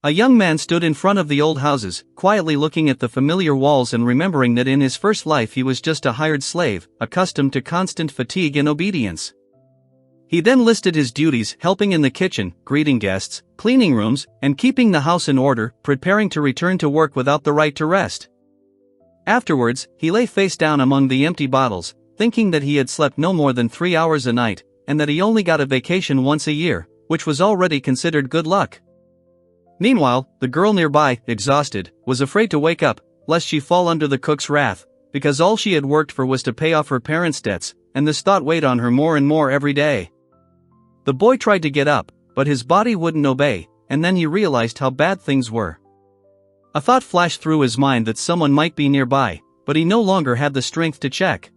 A young man stood in front of the old houses, quietly looking at the familiar walls and remembering that in his first life he was just a hired slave, accustomed to constant fatigue and obedience. He then listed his duties: helping in the kitchen, greeting guests, cleaning rooms, and keeping the house in order, preparing to return to work without the right to rest. Afterwards, he lay face down among the empty bottles, thinking that he had slept no more than 3 hours a night, and that he only got a vacation once a year, which was already considered good luck. Meanwhile, the girl nearby, exhausted, was afraid to wake up, lest she fall under the cook's wrath, because all she had worked for was to pay off her parents' debts, and this thought weighed on her more and more every day. The boy tried to get up, but his body wouldn't obey, and then he realized how bad things were. A thought flashed through his mind that someone might be nearby, but he no longer had the strength to check.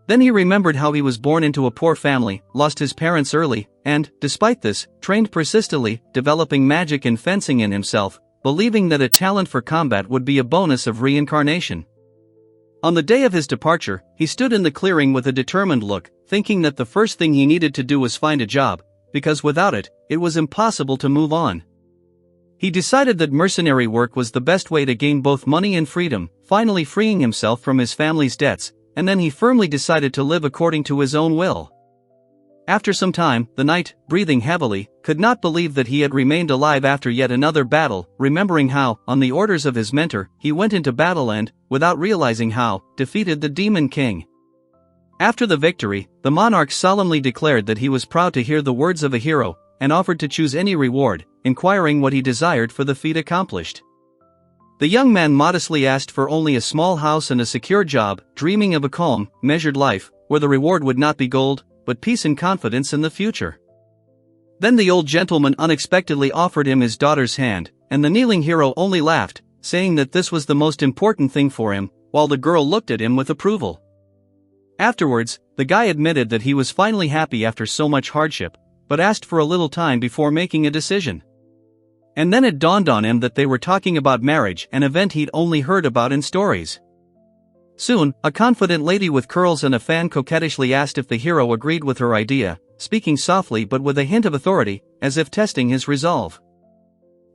Then he remembered how he was born into a poor family, lost his parents early, and, despite this, trained persistently, developing magic and fencing in himself, believing that a talent for combat would be a bonus of reincarnation. On the day of his departure, he stood in the clearing with a determined look, thinking that the first thing he needed to do was find a job, because without it, it was impossible to move on. He decided that mercenary work was the best way to gain both money and freedom, finally freeing himself from his family's debts, and then he firmly decided to live according to his own will. After some time, the knight, breathing heavily, could not believe that he had remained alive after yet another battle, remembering how, on the orders of his mentor, he went into battle and, without realizing how, defeated the Demon King. After the victory, the monarch solemnly declared that he was proud to hear the words of a hero, and offered to choose any reward, inquiring what he desired for the feat accomplished. The young man modestly asked for only a small house and a secure job, dreaming of a calm, measured life, where the reward would not be gold, but peace and confidence in the future. Then the old gentleman unexpectedly offered him his daughter's hand, and the kneeling hero only laughed, saying that this was the most important thing for him, while the girl looked at him with approval. Afterwards, the guy admitted that he was finally happy after so much hardship, but asked for a little time before making a decision. And then it dawned on him that they were talking about marriage, an event he'd only heard about in stories. Soon, a confident lady with curls and a fan coquettishly asked if the hero agreed with her idea, speaking softly but with a hint of authority, as if testing his resolve.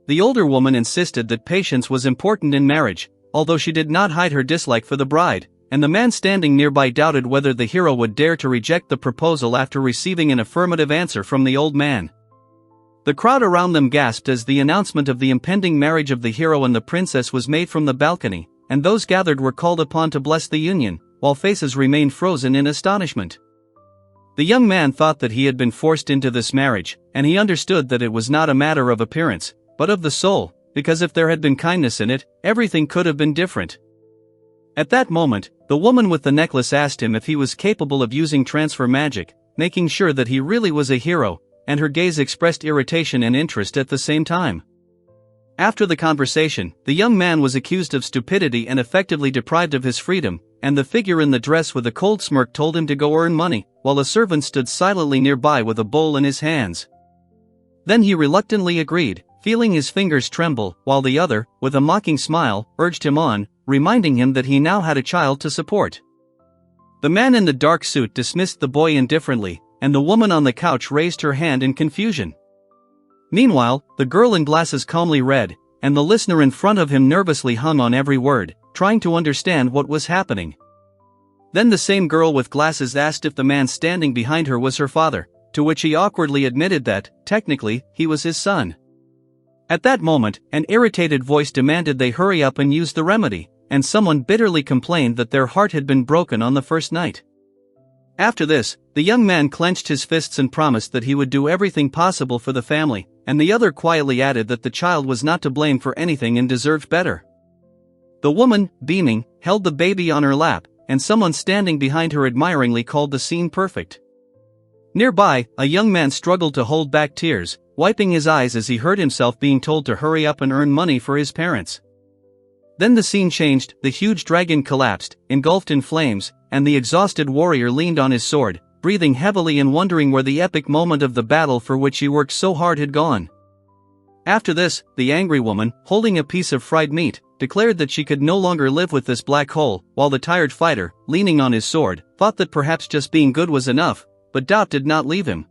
The older woman insisted that patience was important in marriage, although she did not hide her dislike for the bride, and the man standing nearby doubted whether the hero would dare to reject the proposal after receiving an affirmative answer from the old man. The crowd around them gasped as the announcement of the impending marriage of the hero and the princess was made from the balcony, and those gathered were called upon to bless the union, while faces remained frozen in astonishment. The young man thought that he had been forced into this marriage, and he understood that it was not a matter of appearance, but of the soul, because if there had been kindness in it, everything could have been different. At that moment, the woman with the necklace asked him if he was capable of using transfer magic, making sure that he really was a hero, and her gaze expressed irritation and interest at the same time. After the conversation, the young man was accused of stupidity and effectively deprived of his freedom, and the figure in the dress with a cold smirk told him to go earn money, while a servant stood silently nearby with a bowl in his hands. Then he reluctantly agreed, feeling his fingers tremble, while the other, with a mocking smile, urged him on, reminding him that he now had a child to support. The man in the dark suit dismissed the boy indifferently, and the woman on the couch raised her hand in confusion. Meanwhile, the girl in glasses calmly read, and the listener in front of him nervously hung on every word, trying to understand what was happening. Then the same girl with glasses asked if the man standing behind her was her father, to which he awkwardly admitted that, technically, he was his son. At that moment, an irritated voice demanded they hurry up and use the remedy, and someone bitterly complained that their heart had been broken on the first night. After this, the young man clenched his fists and promised that he would do everything possible for the family, and the other quietly added that the child was not to blame for anything and deserved better. The woman, beaming, held the baby on her lap, and someone standing behind her admiringly called the scene perfect. Nearby, a young man struggled to hold back tears, wiping his eyes as he heard himself being told to hurry up and earn money for his parents. Then the scene changed, the huge dragon collapsed, engulfed in flames, and the exhausted warrior leaned on his sword, breathing heavily and wondering where the epic moment of the battle for which he worked so hard had gone. After this, the angry woman, holding a piece of fried meat, declared that she could no longer live with this black hole, while the tired fighter, leaning on his sword, thought that perhaps just being good was enough, but doubt did not leave him.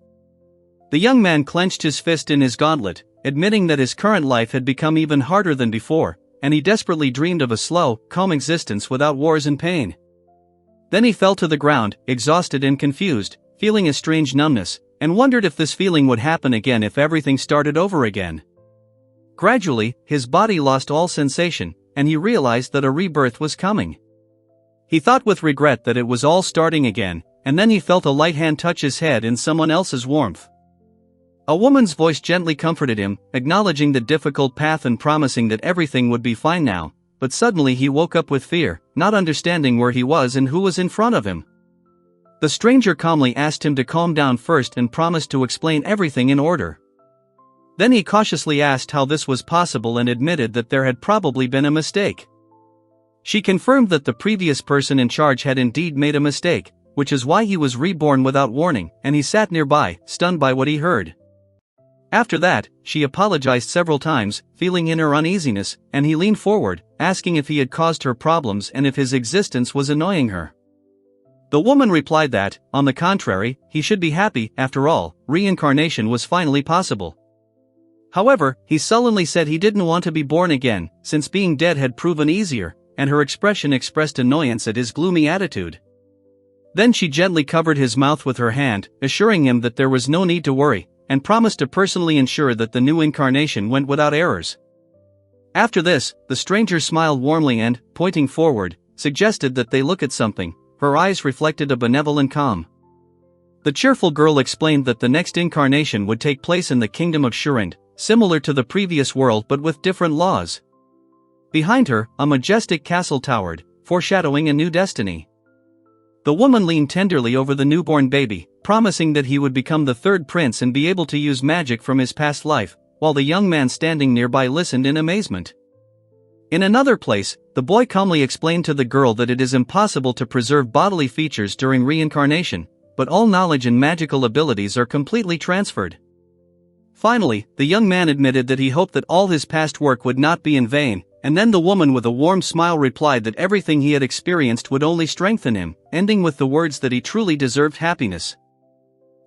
The young man clenched his fist in his gauntlet, admitting that his current life had become even harder than before, and he desperately dreamed of a slow, calm existence without wars and pain. Then he fell to the ground, exhausted and confused, feeling a strange numbness, and wondered if this feeling would happen again if everything started over again. Gradually, his body lost all sensation, and he realized that a rebirth was coming. He thought with regret that it was all starting again, and then he felt a light hand touch his head in someone else's warmth. A woman's voice gently comforted him, acknowledging the difficult path and promising that everything would be fine now, but suddenly he woke up with fear, not understanding where he was and who was in front of him. The stranger calmly asked him to calm down first and promised to explain everything in order. Then he cautiously asked how this was possible and admitted that there had probably been a mistake. She confirmed that the previous person in charge had indeed made a mistake, which is why he was reborn without warning, and he sat nearby, stunned by what he heard. After that, she apologized several times, feeling inner uneasiness, and he leaned forward, asking if he had caused her problems and if his existence was annoying her. The woman replied that, on the contrary, he should be happy. After all, reincarnation was finally possible. However, he sullenly said he didn't want to be born again, since being dead had proven easier, and her expression expressed annoyance at his gloomy attitude. Then she gently covered his mouth with her hand, assuring him that there was no need to worry, and promised to personally ensure that the new incarnation went without errors. After this, the stranger smiled warmly and, pointing forward, suggested that they look at something. Her eyes reflected a benevolent calm. The cheerful girl explained that the next incarnation would take place in the kingdom of Shounen, similar to the previous world but with different laws. Behind her, a majestic castle towered, foreshadowing a new destiny. The woman leaned tenderly over the newborn baby, promising that he would become the third prince and be able to use magic from his past life, while the young man standing nearby listened in amazement. In another place, the boy calmly explained to the girl that it is impossible to preserve bodily features during reincarnation, but all knowledge and magical abilities are completely transferred. Finally, the young man admitted that he hoped that all his past work would not be in vain, and then the woman with a warm smile replied that everything he had experienced would only strengthen him, ending with the words that he truly deserved happiness.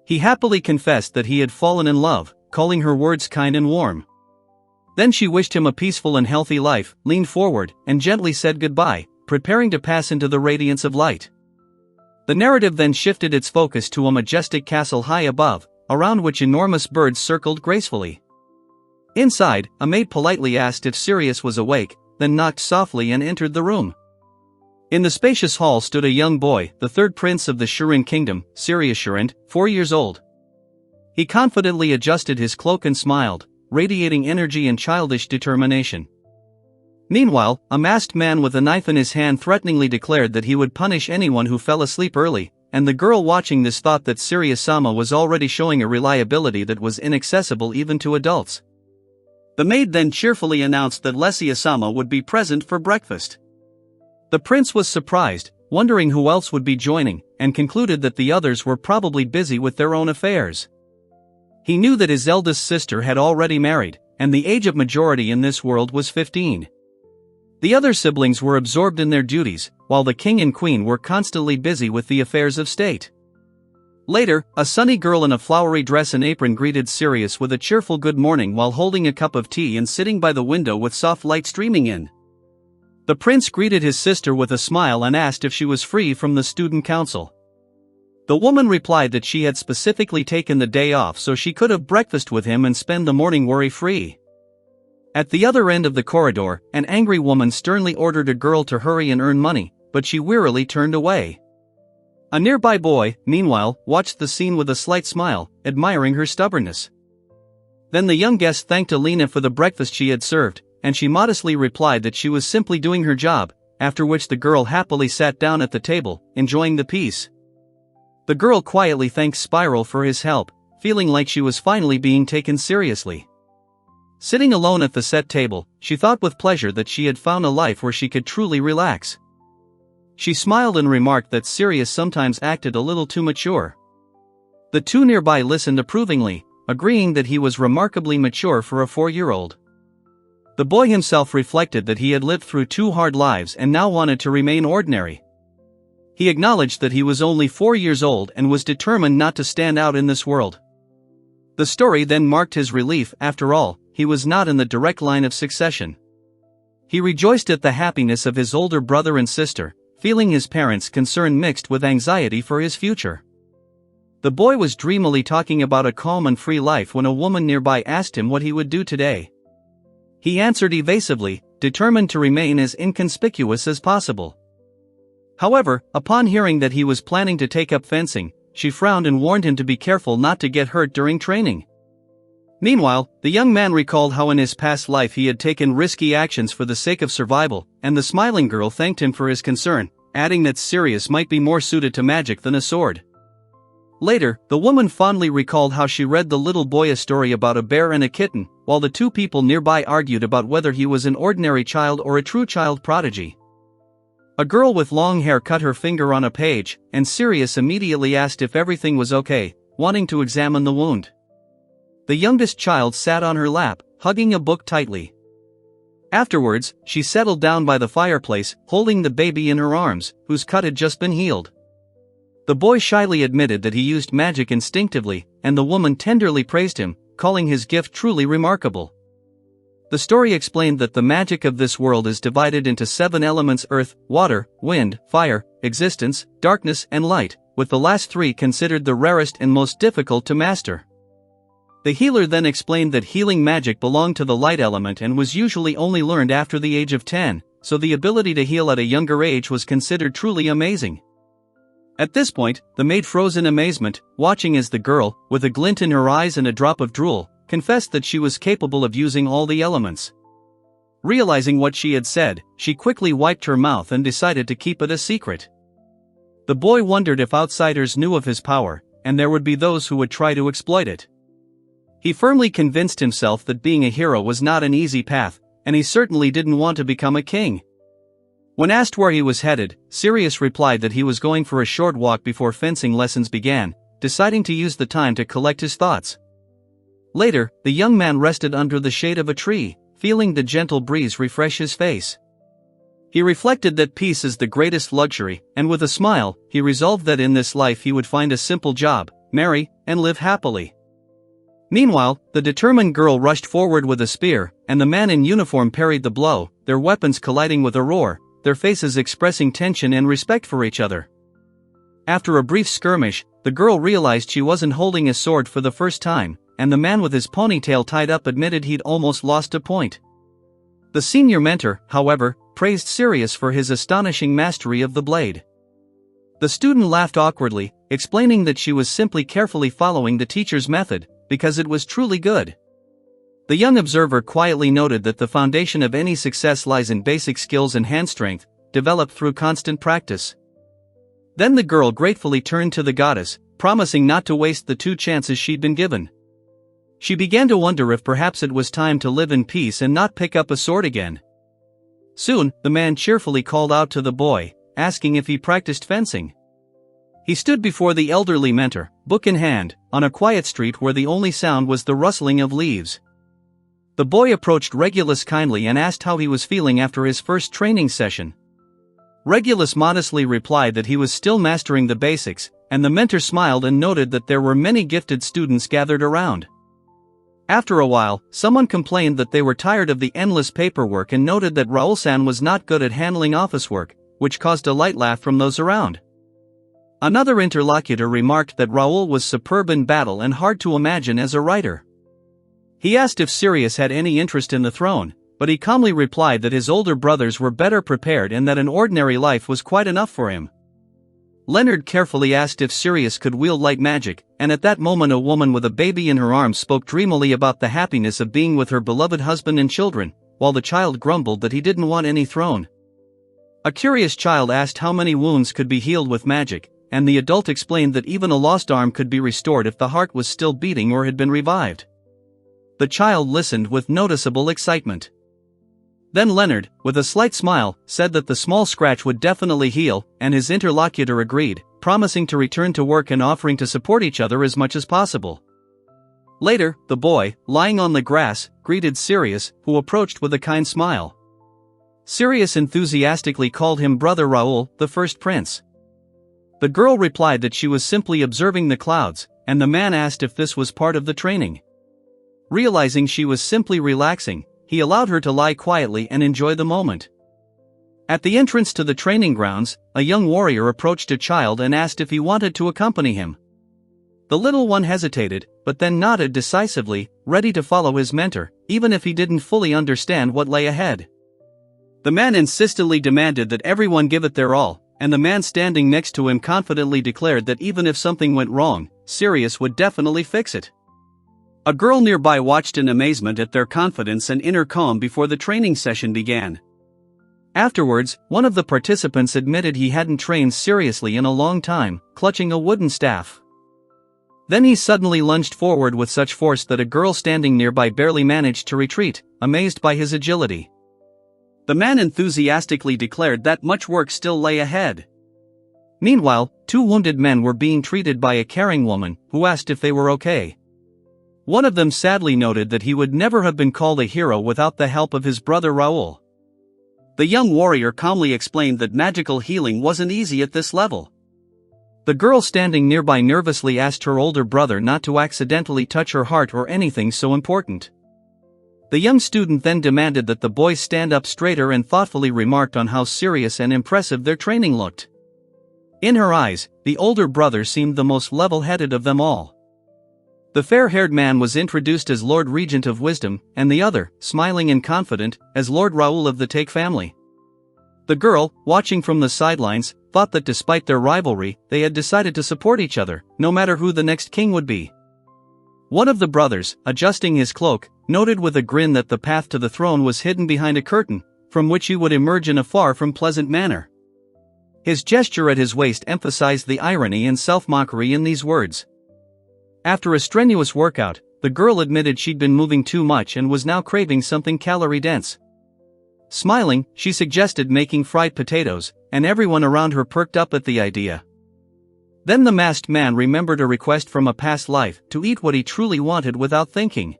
He happily confessed that he had fallen in love, calling her words kind and warm. Then she wished him a peaceful and healthy life, leaned forward, and gently said goodbye, preparing to pass into the radiance of light. The narrative then shifted its focus to a majestic castle high above, around which enormous birds circled gracefully. Inside, a maid politely asked if Sirius was awake, then knocked softly and entered the room. In the spacious hall stood a young boy, the third prince of the Shounen kingdom, Sirius, 4 years old. He confidently adjusted his cloak and smiled, radiating energy and childish determination. Meanwhile, a masked man with a knife in his hand threateningly declared that he would punish anyone who fell asleep early, and the girl watching this thought that Sirius-sama was already showing a reliability that was inaccessible even to adults. The maid then cheerfully announced that Lesia-sama would be present for breakfast. The prince was surprised, wondering who else would be joining, and concluded that the others were probably busy with their own affairs. He knew that his eldest sister had already married, and the age of majority in this world was 15. The other siblings were absorbed in their duties, while the king and queen were constantly busy with the affairs of state. Later, a sunny girl in a flowery dress and apron greeted Sirius with a cheerful good morning while holding a cup of tea and sitting by the window with soft light streaming in. The prince greeted his sister with a smile and asked if she was free from the student council. The woman replied that she had specifically taken the day off so she could have breakfast with him and spend the morning worry-free. At the other end of the corridor, an angry woman sternly ordered a girl to hurry and earn money, but she wearily turned away. A nearby boy, meanwhile, watched the scene with a slight smile, admiring her stubbornness. Then the young guest thanked Alina for the breakfast she had served, and she modestly replied that she was simply doing her job, after which the girl happily sat down at the table, enjoying the peace. The girl quietly thanked Spiral for his help, feeling like she was finally being taken seriously. Sitting alone at the set table, she thought with pleasure that she had found a life where she could truly relax. She smiled and remarked that Sirius sometimes acted a little too mature. The two nearby listened approvingly, agreeing that he was remarkably mature for a 4-year-old. The boy himself reflected that he had lived through 2 hard lives and now wanted to remain ordinary. He acknowledged that he was only 4 years old and was determined not to stand out in this world. The story then marked his relief. After all, he was not in the direct line of succession. He rejoiced at the happiness of his older brother and sister, feeling his parents' concern mixed with anxiety for his future. The boy was dreamily talking about a calm and free life when a woman nearby asked him what he would do today. He answered evasively, determined to remain as inconspicuous as possible. However, upon hearing that he was planning to take up fencing, she frowned and warned him to be careful not to get hurt during training. Meanwhile, the young man recalled how in his past life he had taken risky actions for the sake of survival, and the smiling girl thanked him for his concern, adding that Sirius might be more suited to magic than a sword. Later, the woman fondly recalled how she read the little boy a story about a bear and a kitten, while the two people nearby argued about whether he was an ordinary child or a true child prodigy. A girl with long hair cut her finger on a page, and Sirius immediately asked if everything was okay, wanting to examine the wound. The youngest child sat on her lap, hugging a book tightly. Afterwards, she settled down by the fireplace, holding the baby in her arms, whose cut had just been healed. The boy shyly admitted that he used magic instinctively, and the woman tenderly praised him, calling his gift truly remarkable. The story explained that the magic of this world is divided into 7 elements: earth, water, wind, fire, existence, darkness, and light, with the last 3 considered the rarest and most difficult to master. The healer then explained that healing magic belonged to the light element and was usually only learned after the age of 10, so the ability to heal at a younger age was considered truly amazing. At this point, the maid froze in amazement, watching as the girl, with a glint in her eyes and a drop of drool, confessed that she was capable of using all the elements. Realizing what she had said, she quickly wiped her mouth and decided to keep it a secret. The boy wondered if outsiders knew of his power, and there would be those who would try to exploit it. He firmly convinced himself that being a hero was not an easy path, and he certainly didn't want to become a king. When asked where he was headed, Sirius replied that he was going for a short walk before fencing lessons began, deciding to use the time to collect his thoughts. Later, the young man rested under the shade of a tree, feeling the gentle breeze refresh his face. He reflected that peace is the greatest luxury, and with a smile, he resolved that in this life he would find a simple job, marry, and live happily. Meanwhile, the determined girl rushed forward with a spear, and the man in uniform parried the blow, their weapons colliding with a roar, their faces expressing tension and respect for each other. After a brief skirmish, the girl realized she wasn't holding a sword for the first time, and the man with his ponytail tied up admitted he'd almost lost a point. The senior mentor, however, praised Sirius for his astonishing mastery of the blade. The student laughed awkwardly, explaining that she was simply carefully following the teacher's method, because it was truly good. The young observer quietly noted that the foundation of any success lies in basic skills and hand strength, developed through constant practice. Then the girl gratefully turned to the goddess, promising not to waste the 2 chances she'd been given. She began to wonder if perhaps it was time to live in peace and not pick up a sword again. Soon, the man cheerfully called out to the boy, asking if he practiced fencing. He stood before the elderly mentor, book in hand, on a quiet street where the only sound was the rustling of leaves. The boy approached Regulus kindly and asked how he was feeling after his first training session. Regulus modestly replied that he was still mastering the basics, and the mentor smiled and noted that there were many gifted students gathered around. After a while, someone complained that they were tired of the endless paperwork and noted that Raoul-san was not good at handling office work, which caused a light laugh from those around. Another interlocutor remarked that Raoul was superb in battle and hard to imagine as a writer. He asked if Sirius had any interest in the throne, but he calmly replied that his older brothers were better prepared and that an ordinary life was quite enough for him. Leonard carefully asked if Sirius could wield light magic, and at that moment a woman with a baby in her arms spoke dreamily about the happiness of being with her beloved husband and children, while the child grumbled that he didn't want any throne. A curious child asked how many wounds could be healed with magic, and the adult explained that even a lost arm could be restored if the heart was still beating or had been revived. The child listened with noticeable excitement. Then Leonard, with a slight smile, said that the small scratch would definitely heal, and his interlocutor agreed, promising to return to work and offering to support each other as much as possible. Later, the boy, lying on the grass, greeted Sirius, who approached with a kind smile. Sirius enthusiastically called him Brother Raoul, the first prince. The girl replied that she was simply observing the clouds, and the man asked if this was part of the training. realizing she was simply relaxing, he allowed her to lie quietly and enjoy the moment. At the entrance to the training grounds, a young warrior approached a child and asked if he wanted to accompany him. The little one hesitated, but then nodded decisively, ready to follow his mentor, even if he didn't fully understand what lay ahead. The man insistently demanded that everyone give it their all, and the man standing next to him confidently declared that even if something went wrong, Sirius would definitely fix it. A girl nearby watched in amazement at their confidence and inner calm before the training session began. Afterwards, one of the participants admitted he hadn't trained seriously in a long time, clutching a wooden staff. Then he suddenly lunged forward with such force that a girl standing nearby barely managed to retreat, amazed by his agility. The man enthusiastically declared that much work still lay ahead. Meanwhile, two wounded men were being treated by a caring woman, who asked if they were okay. One of them sadly noted that he would never have been called a hero without the help of his brother Raoul. The young warrior calmly explained that magical healing wasn't easy at this level. The girl standing nearby nervously asked her older brother not to accidentally touch her heart or anything so important. The young student then demanded that the boys stand up straighter and thoughtfully remarked on how serious and impressive their training looked. In her eyes, the older brother seemed the most level-headed of them all. The fair-haired man was introduced as Lord Regent of Wisdom, and the other, smiling and confident, as Lord Raoul of the Take family. The girl, watching from the sidelines, thought that despite their rivalry, they had decided to support each other, no matter who the next king would be. One of the brothers, adjusting his cloak, noted with a grin that the path to the throne was hidden behind a curtain, from which he would emerge in a far from pleasant manner. His gesture at his waist emphasized the irony and self-mockery in these words. After a strenuous workout, the girl admitted she'd been moving too much and was now craving something calorie-dense. Smiling, she suggested making fried potatoes, and everyone around her perked up at the idea. Then the masked man remembered a request from a past life, to eat what he truly wanted without thinking.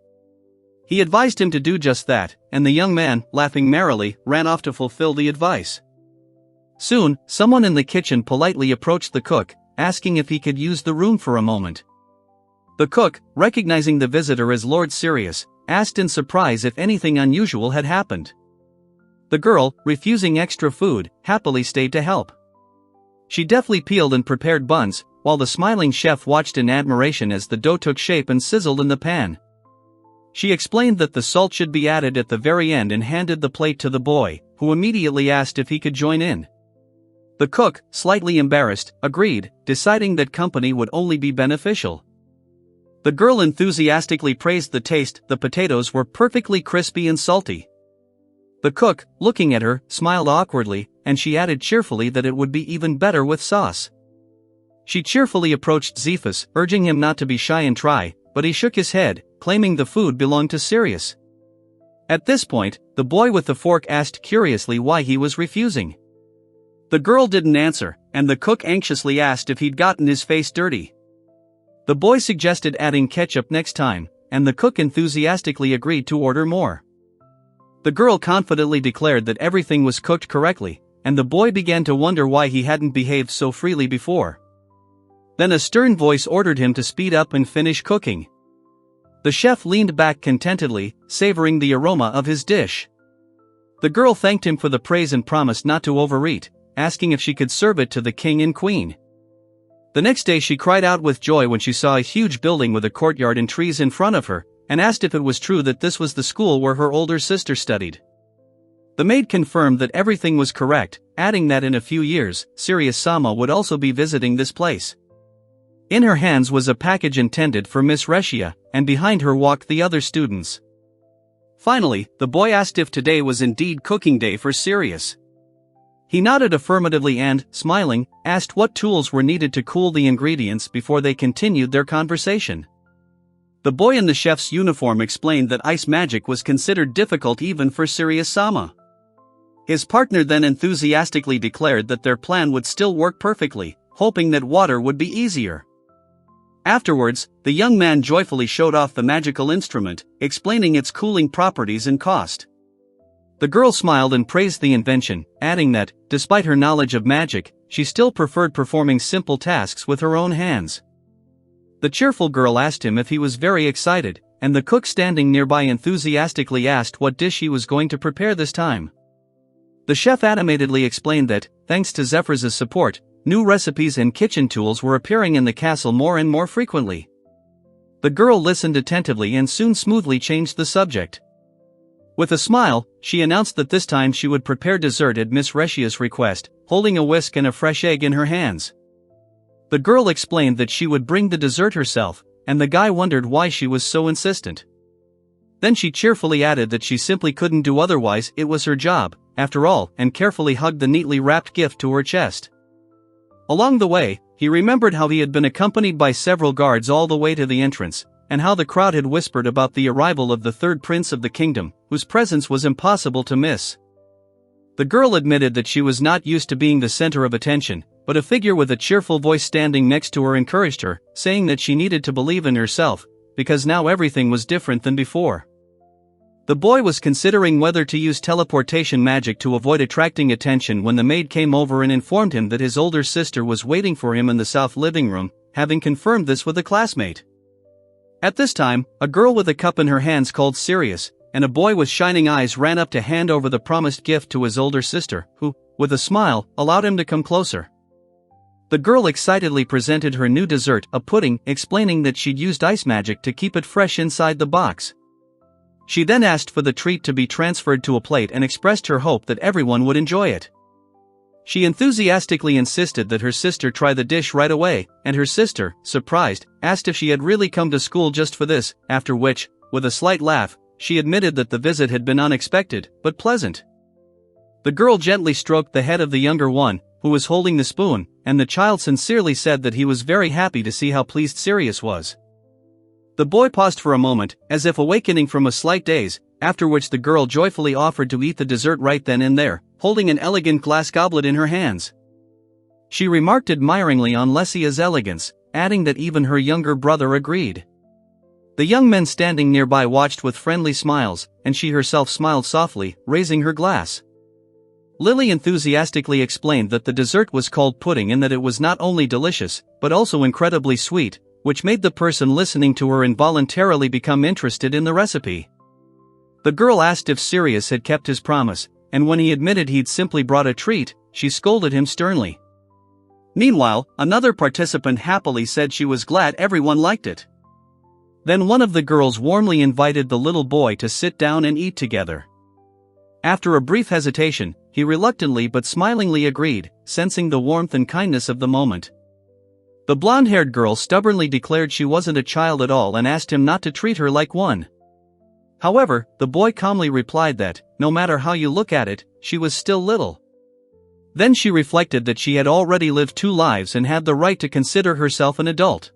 He advised him to do just that, and the young man, laughing merrily, ran off to fulfill the advice. Soon, someone in the kitchen politely approached the cook, asking if he could use the room for a moment. The cook, recognizing the visitor as Lord Sirius, asked in surprise if anything unusual had happened. The girl, refusing extra food, happily stayed to help. She deftly peeled and prepared buns, while the smiling chef watched in admiration as the dough took shape and sizzled in the pan. She explained that the salt should be added at the very end and handed the plate to the boy, who immediately asked if he could join in. The cook, slightly embarrassed, agreed, deciding that company would only be beneficial. The girl enthusiastically praised the taste. The potatoes were perfectly crispy and salty. The cook, looking at her, smiled awkwardly, and she added cheerfully that it would be even better with sauce. She cheerfully approached Zephus, urging him not to be shy and try, but he shook his head, claiming the food belonged to Sirius. At this point, the boy with the fork asked curiously why he was refusing. The girl didn't answer, and the cook anxiously asked if he'd gotten his face dirty. The boy suggested adding ketchup next time, and the cook enthusiastically agreed to order more. The girl confidently declared that everything was cooked correctly, and the boy began to wonder why he hadn't behaved so freely before. Then a stern voice ordered him to speed up and finish cooking. The chef leaned back contentedly, savoring the aroma of his dish. The girl thanked him for the praise and promised not to overeat, asking if she could serve it to the king and queen. The next day she cried out with joy when she saw a huge building with a courtyard and trees in front of her, and asked if it was true that this was the school where her older sister studied. The maid confirmed that everything was correct, adding that in a few years, Sirius-sama would also be visiting this place. In her hands was a package intended for Miss Recia, and behind her walked the other students. Finally, the boy asked if today was indeed cooking day for Sirius. He nodded affirmatively and, smiling, asked what tools were needed to cool the ingredients before they continued their conversation. The boy in the chef's uniform explained that ice magic was considered difficult even for Sirius-sama. His partner then enthusiastically declared that their plan would still work perfectly, hoping that water would be easier. Afterwards, the young man joyfully showed off the magical instrument, explaining its cooling properties and cost. The girl smiled and praised the invention, adding that, despite her knowledge of magic, she still preferred performing simple tasks with her own hands. The cheerful girl asked him if he was very excited, and the cook standing nearby enthusiastically asked what dish he was going to prepare this time. The chef animatedly explained that, thanks to Zephyr's support, new recipes and kitchen tools were appearing in the castle more and more frequently. The girl listened attentively and soon smoothly changed the subject. With a smile, she announced that this time she would prepare dessert at Miss Reshia's request, holding a whisk and a fresh egg in her hands. The girl explained that she would bring the dessert herself, and the guy wondered why she was so insistent. Then she cheerfully added that she simply couldn't do otherwise, it was her job, after all, and carefully hugged the neatly wrapped gift to her chest. Along the way, he remembered how he had been accompanied by several guards all the way to the entrance, and how the crowd had whispered about the arrival of the third prince of the kingdom, whose presence was impossible to miss. The girl admitted that she was not used to being the center of attention, but a figure with a cheerful voice standing next to her encouraged her, saying that she needed to believe in herself, because now everything was different than before. The boy was considering whether to use teleportation magic to avoid attracting attention when the maid came over and informed him that his older sister was waiting for him in the south living room, having confirmed this with a classmate. At this time, a girl with a cup in her hands called Sirius, and a boy with shining eyes ran up to hand over the promised gift to his older sister, who, with a smile, allowed him to come closer. The girl excitedly presented her new dessert, a pudding, explaining that she'd used ice magic to keep it fresh inside the box. She then asked for the treat to be transferred to a plate and expressed her hope that everyone would enjoy it. She enthusiastically insisted that her sister try the dish right away, and her sister, surprised, asked if she had really come to school just for this, after which, with a slight laugh, she admitted that the visit had been unexpected, but pleasant. The girl gently stroked the head of the younger one, who was holding the spoon, and the child sincerely said that he was very happy to see how pleased Sirius was. The boy paused for a moment, as if awakening from a slight daze, after which the girl joyfully offered to eat the dessert right then and there, holding an elegant glass goblet in her hands. She remarked admiringly on Lesia's elegance, adding that even her younger brother agreed. The young men standing nearby watched with friendly smiles, and she herself smiled softly, raising her glass. Lily enthusiastically explained that the dessert was called pudding and that it was not only delicious, but also incredibly sweet, which made the person listening to her involuntarily become interested in the recipe. The girl asked if Sirius had kept his promise, and when he admitted he'd simply brought a treat, she scolded him sternly. Meanwhile, another participant happily said she was glad everyone liked it. Then one of the girls warmly invited the little boy to sit down and eat together. After a brief hesitation, he reluctantly but smilingly agreed, sensing the warmth and kindness of the moment. The blonde-haired girl stubbornly declared she wasn't a child at all and asked him not to treat her like one. However, the boy calmly replied that, no matter how you look at it, she was still little. Then she reflected that she had already lived 2 lives and had the right to consider herself an adult.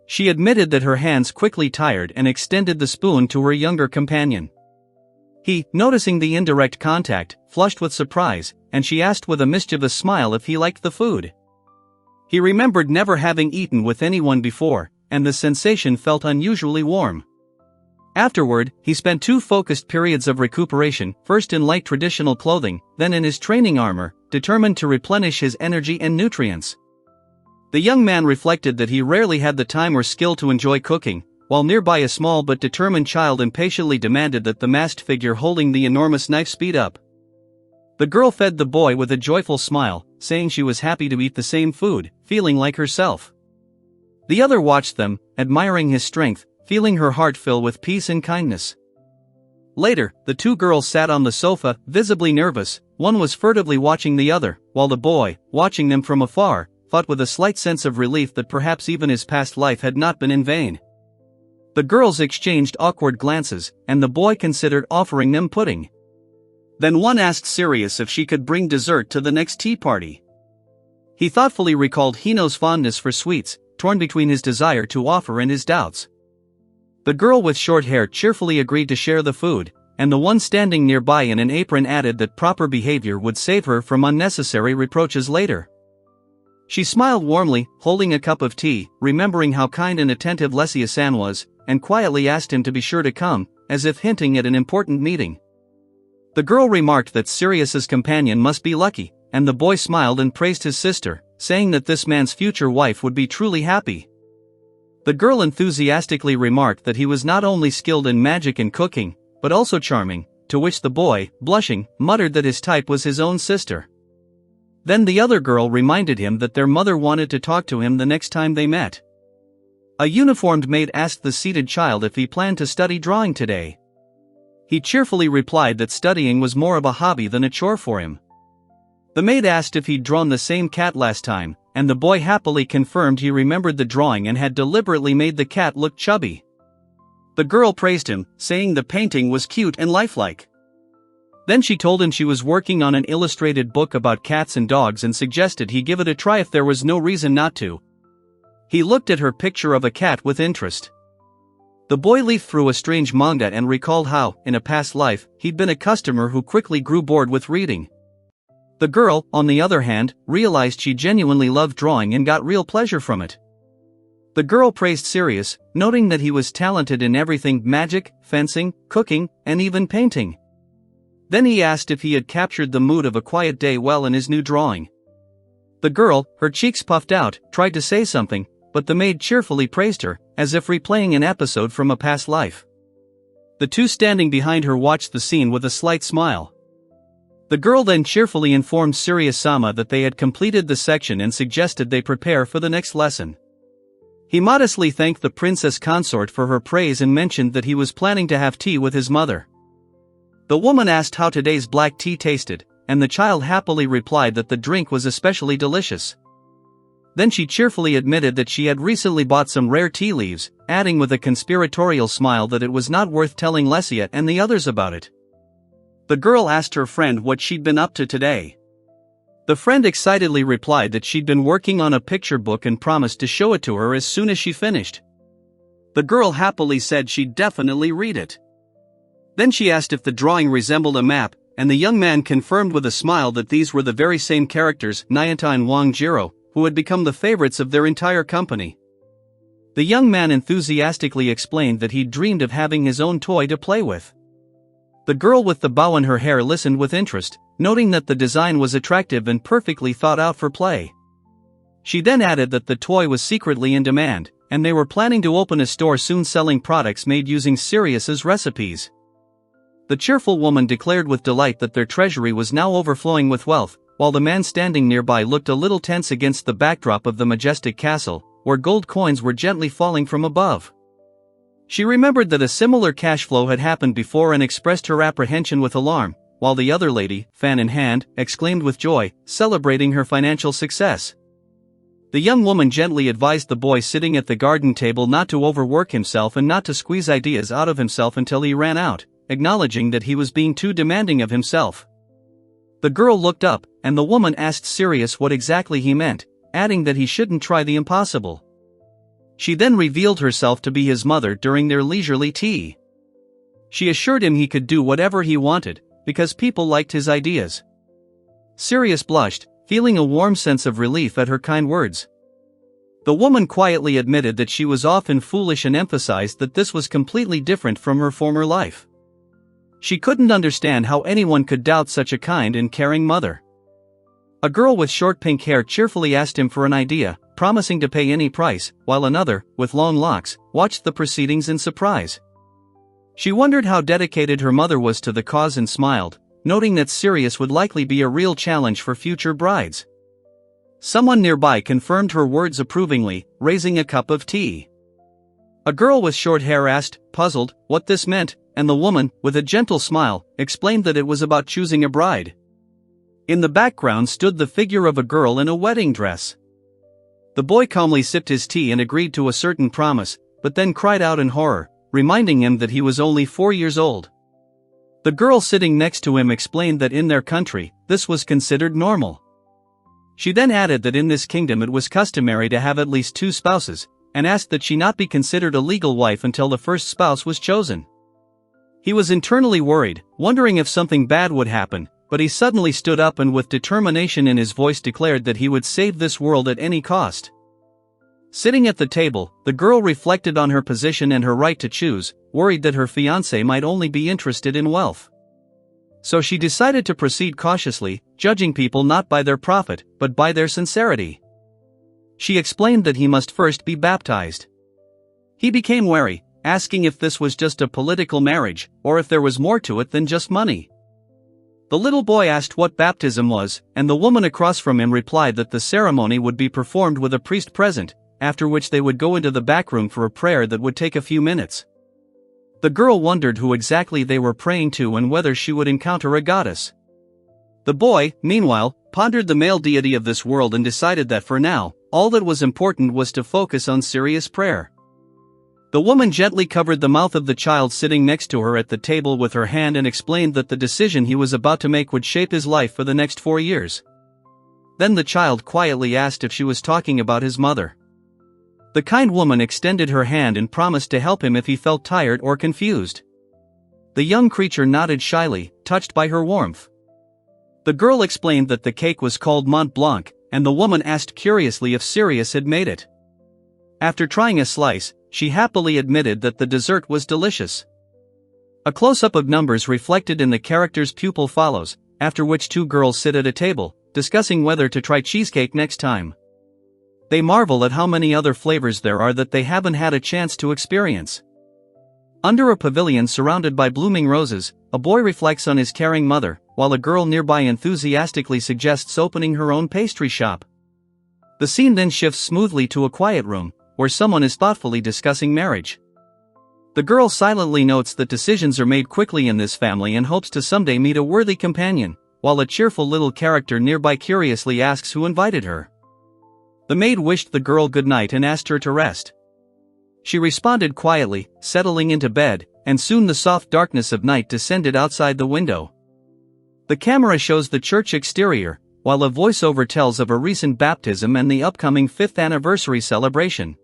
She admitted that her hands quickly tired and extended the spoon to her younger companion. He, noticing the indirect contact, flushed with surprise, and she asked with a mischievous smile if he liked the food. He remembered never having eaten with anyone before, and the sensation felt unusually warm. Afterward, he spent 2 focused periods of recuperation, first in light traditional clothing, then in his training armor, determined to replenish his energy and nutrients. The young man reflected that he rarely had the time or skill to enjoy cooking, while nearby a small but determined child impatiently demanded that the masked figure holding the enormous knife speed up. The girl fed the boy with a joyful smile, saying she was happy to eat the same food, feeling like herself. The other watched them, admiring his strength, feeling her heart fill with peace and kindness. Later, the 2 girls sat on the sofa, visibly nervous. One was furtively watching the other, while the boy, watching them from afar, thought with a slight sense of relief that perhaps even his past life had not been in vain. The girls exchanged awkward glances, and the boy considered offering them pudding. Then one asked Sirius if she could bring dessert to the next tea party. He thoughtfully recalled Hino's fondness for sweets, torn between his desire to offer and his doubts. The girl with short hair cheerfully agreed to share the food, and the one standing nearby in an apron added that proper behavior would save her from unnecessary reproaches later. She smiled warmly, holding a cup of tea, remembering how kind and attentive Lesia-san was, and quietly asked him to be sure to come, as if hinting at an important meeting. The girl remarked that Sirius's companion must be lucky, and the boy smiled and praised his sister, saying that this man's future wife would be truly happy. The girl enthusiastically remarked that he was not only skilled in magic and cooking, but also charming, to which the boy, blushing, muttered that his type was his own sister. Then the other girl reminded him that their mother wanted to talk to him the next time they met. A uniformed maid asked the seated child if he planned to study drawing today. He cheerfully replied that studying was more of a hobby than a chore for him. The maid asked if he'd drawn the same cat last time, and the boy happily confirmed he remembered the drawing and had deliberately made the cat look chubby. The girl praised him, saying the painting was cute and lifelike. Then she told him she was working on an illustrated book about cats and dogs and suggested he give it a try if there was no reason not to. He looked at her picture of a cat with interest. The boy leafed through a strange manga and recalled how, in a past life, he'd been a customer who quickly grew bored with reading. The girl, on the other hand, realized she genuinely loved drawing and got real pleasure from it. The girl praised Sirius, noting that he was talented in everything: magic, fencing, cooking, and even painting. Then he asked if he had captured the mood of a quiet day well in his new drawing. The girl, her cheeks puffed out, tried to say something, but the maid cheerfully praised her, as if replaying an episode from a past life. The two standing behind her watched the scene with a slight smile. The girl then cheerfully informed Sirius-sama that they had completed the section and suggested they prepare for the next lesson. He modestly thanked the princess consort for her praise and mentioned that he was planning to have tea with his mother. The woman asked how today's black tea tasted, and the child happily replied that the drink was especially delicious. Then she cheerfully admitted that she had recently bought some rare tea leaves, adding with a conspiratorial smile that it was not worth telling Lesia and the others about it. The girl asked her friend what she'd been up to today. The friend excitedly replied that she'd been working on a picture book and promised to show it to her as soon as she finished. The girl happily said she'd definitely read it. Then she asked if the drawing resembled a map, and the young man confirmed with a smile that these were the very same characters, Nayata and Wang Jiro, who had become the favorites of their entire company. The young man enthusiastically explained that he'd dreamed of having his own toy to play with. The girl with the bow in her hair listened with interest, noting that the design was attractive and perfectly thought out for play. She then added that the toy was secretly in demand, and they were planning to open a store soon selling products made using Sirius's recipes. The cheerful woman declared with delight that their treasury was now overflowing with wealth, while the man standing nearby looked a little tense against the backdrop of the majestic castle, where gold coins were gently falling from above. She remembered that a similar cash flow had happened before and expressed her apprehension with alarm, while the other lady, fan in hand, exclaimed with joy, celebrating her financial success. The young woman gently advised the boy sitting at the garden table not to overwork himself and not to squeeze ideas out of himself until he ran out, acknowledging that he was being too demanding of himself. The girl looked up, and the woman asked Sirius what exactly he meant, adding that he shouldn't try the impossible. She then revealed herself to be his mother during their leisurely tea. She assured him he could do whatever he wanted, because people liked his ideas. Sirius blushed, feeling a warm sense of relief at her kind words. The woman quietly admitted that she was often foolish and emphasized that this was completely different from her former life. She couldn't understand how anyone could doubt such a kind and caring mother. A girl with short pink hair cheerfully asked him for an idea, promising to pay any price, while another, with long locks, watched the proceedings in surprise. She wondered how dedicated her mother was to the cause and smiled, noting that Sirius would likely be a real challenge for future brides. Someone nearby confirmed her words approvingly, raising a cup of tea. A girl with short hair asked, puzzled, what this meant, and the woman, with a gentle smile, explained that it was about choosing a bride. In the background stood the figure of a girl in a wedding dress. The boy calmly sipped his tea and agreed to a certain promise, but then cried out in horror, reminding him that he was only 4 years old. The girl sitting next to him explained that in their country, this was considered normal. She then added that in this kingdom it was customary to have at least 2 spouses, and asked that she not be considered a legal wife until the first spouse was chosen. He was internally worried, wondering if something bad would happen, but he suddenly stood up and with determination in his voice declared that he would save this world at any cost. Sitting at the table, the girl reflected on her position and her right to choose, worried that her fiancé might only be interested in wealth. So she decided to proceed cautiously, judging people not by their profit, but by their sincerity. She explained that he must first be baptized. He became wary, asking if this was just a political marriage, or if there was more to it than just money. The little boy asked what baptism was, and the woman across from him replied that the ceremony would be performed with a priest present, after which they would go into the back room for a prayer that would take a few minutes. The girl wondered who exactly they were praying to and whether she would encounter a goddess. The boy, meanwhile, pondered the male deity of this world and decided that for now, all that was important was to focus on serious prayer. The woman gently covered the mouth of the child sitting next to her at the table with her hand and explained that the decision he was about to make would shape his life for the next 4 years. Then the child quietly asked if she was talking about his mother. The kind woman extended her hand and promised to help him if he felt tired or confused. The young creature nodded shyly, touched by her warmth. The girl explained that the cake was called Mont Blanc, and the woman asked curiously if Sirius had made it. After trying a slice, she happily admitted that the dessert was delicious. A close-up of numbers reflected in the character's pupil follows, after which two girls sit at a table, discussing whether to try cheesecake next time. They marvel at how many other flavors there are that they haven't had a chance to experience. Under a pavilion surrounded by blooming roses, a boy reflects on his caring mother, while a girl nearby enthusiastically suggests opening her own pastry shop. The scene then shifts smoothly to a quiet room, where someone is thoughtfully discussing marriage. The girl silently notes that decisions are made quickly in this family and hopes to someday meet a worthy companion, while a cheerful little character nearby curiously asks who invited her. The maid wished the girl good night and asked her to rest. She responded quietly, settling into bed, and soon the soft darkness of night descended outside the window. The camera shows the church exterior, while a voiceover tells of a recent baptism and the upcoming 5th anniversary celebration.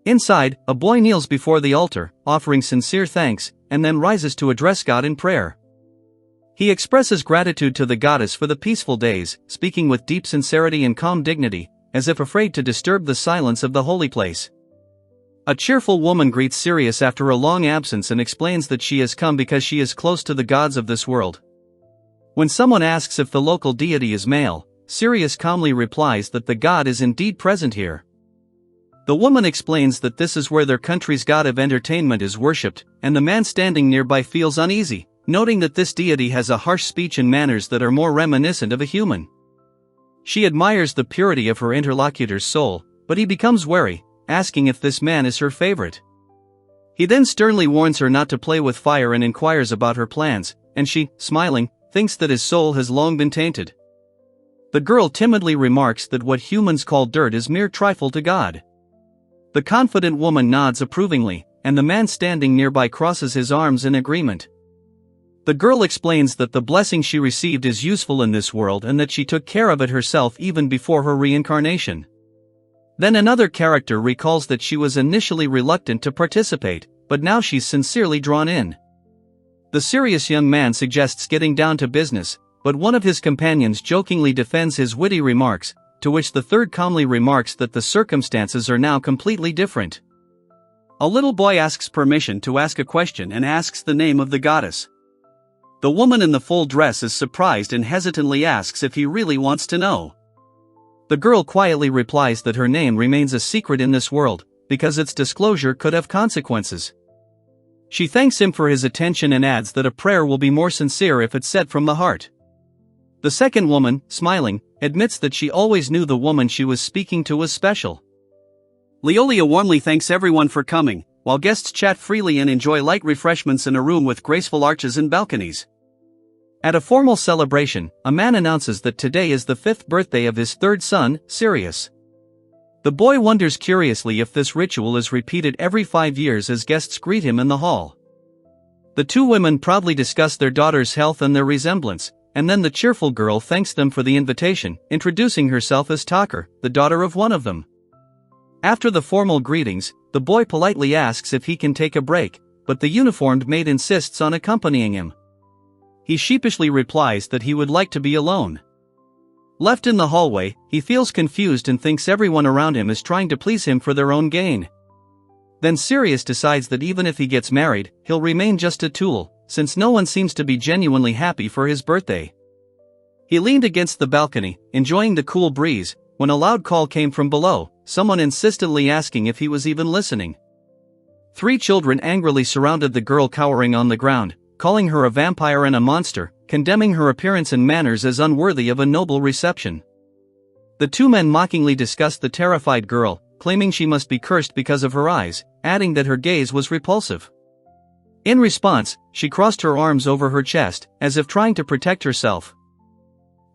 Inside, a boy kneels before the altar, offering sincere thanks, and then rises to address God in prayer. He expresses gratitude to the goddess for the peaceful days, speaking with deep sincerity and calm dignity, as if afraid to disturb the silence of the holy place. A cheerful woman greets Sirius after a long absence and explains that she has come because she is close to the gods of this world. When someone asks if the local deity is male, Sirius calmly replies that the god is indeed present here. The woman explains that this is where their country's god of entertainment is worshipped, and the man standing nearby feels uneasy, noting that this deity has a harsh speech and manners that are more reminiscent of a human. She admires the purity of her interlocutor's soul, but he becomes wary, asking if this man is her favorite. He then sternly warns her not to play with fire and inquires about her plans, and she, smiling, thinks that his soul has long been tainted. The girl timidly remarks that what humans call dirt is mere trifle to God. The confident woman nods approvingly, and the man standing nearby crosses his arms in agreement. The girl explains that the blessing she received is useful in this world and that she took care of it herself even before her reincarnation. Then another character recalls that she was initially reluctant to participate, but now she's sincerely drawn in. The serious young man suggests getting down to business, but one of his companions jokingly defends his witty remarks, to which the third calmly remarks that the circumstances are now completely different. A little boy asks permission to ask a question and asks the name of the goddess. The woman in the full dress is surprised and hesitantly asks if he really wants to know. The girl quietly replies that her name remains a secret in this world, because its disclosure could have consequences. She thanks him for his attention and adds that a prayer will be more sincere if it's said from the heart. The second woman, smiling, admits that she always knew the woman she was speaking to was special. Leolia warmly thanks everyone for coming, while guests chat freely and enjoy light refreshments in a room with graceful arches and balconies. At a formal celebration, a man announces that today is the 5th birthday of his third son, Sirius. The boy wonders curiously if this ritual is repeated every 5 years as guests greet him in the hall. The two women proudly discuss their daughter's health and their resemblance, and then the cheerful girl thanks them for the invitation, introducing herself as Tucker, the daughter of one of them. After the formal greetings, the boy politely asks if he can take a break, but the uniformed maid insists on accompanying him. He sheepishly replies that he would like to be alone. Left in the hallway, he feels confused and thinks everyone around him is trying to please him for their own gain. Then Sirius decides that even if he gets married, he'll remain just a tool, since no one seems to be genuinely happy for his birthday. He leaned against the balcony, enjoying the cool breeze, when a loud call came from below, someone insistently asking if he was even listening. 3 children angrily surrounded the girl cowering on the ground, calling her a vampire and a monster, condemning her appearance and manners as unworthy of a noble reception. The 2 men mockingly discussed the terrified girl, claiming she must be cursed because of her eyes, adding that her gaze was repulsive. In response, she crossed her arms over her chest, as if trying to protect herself.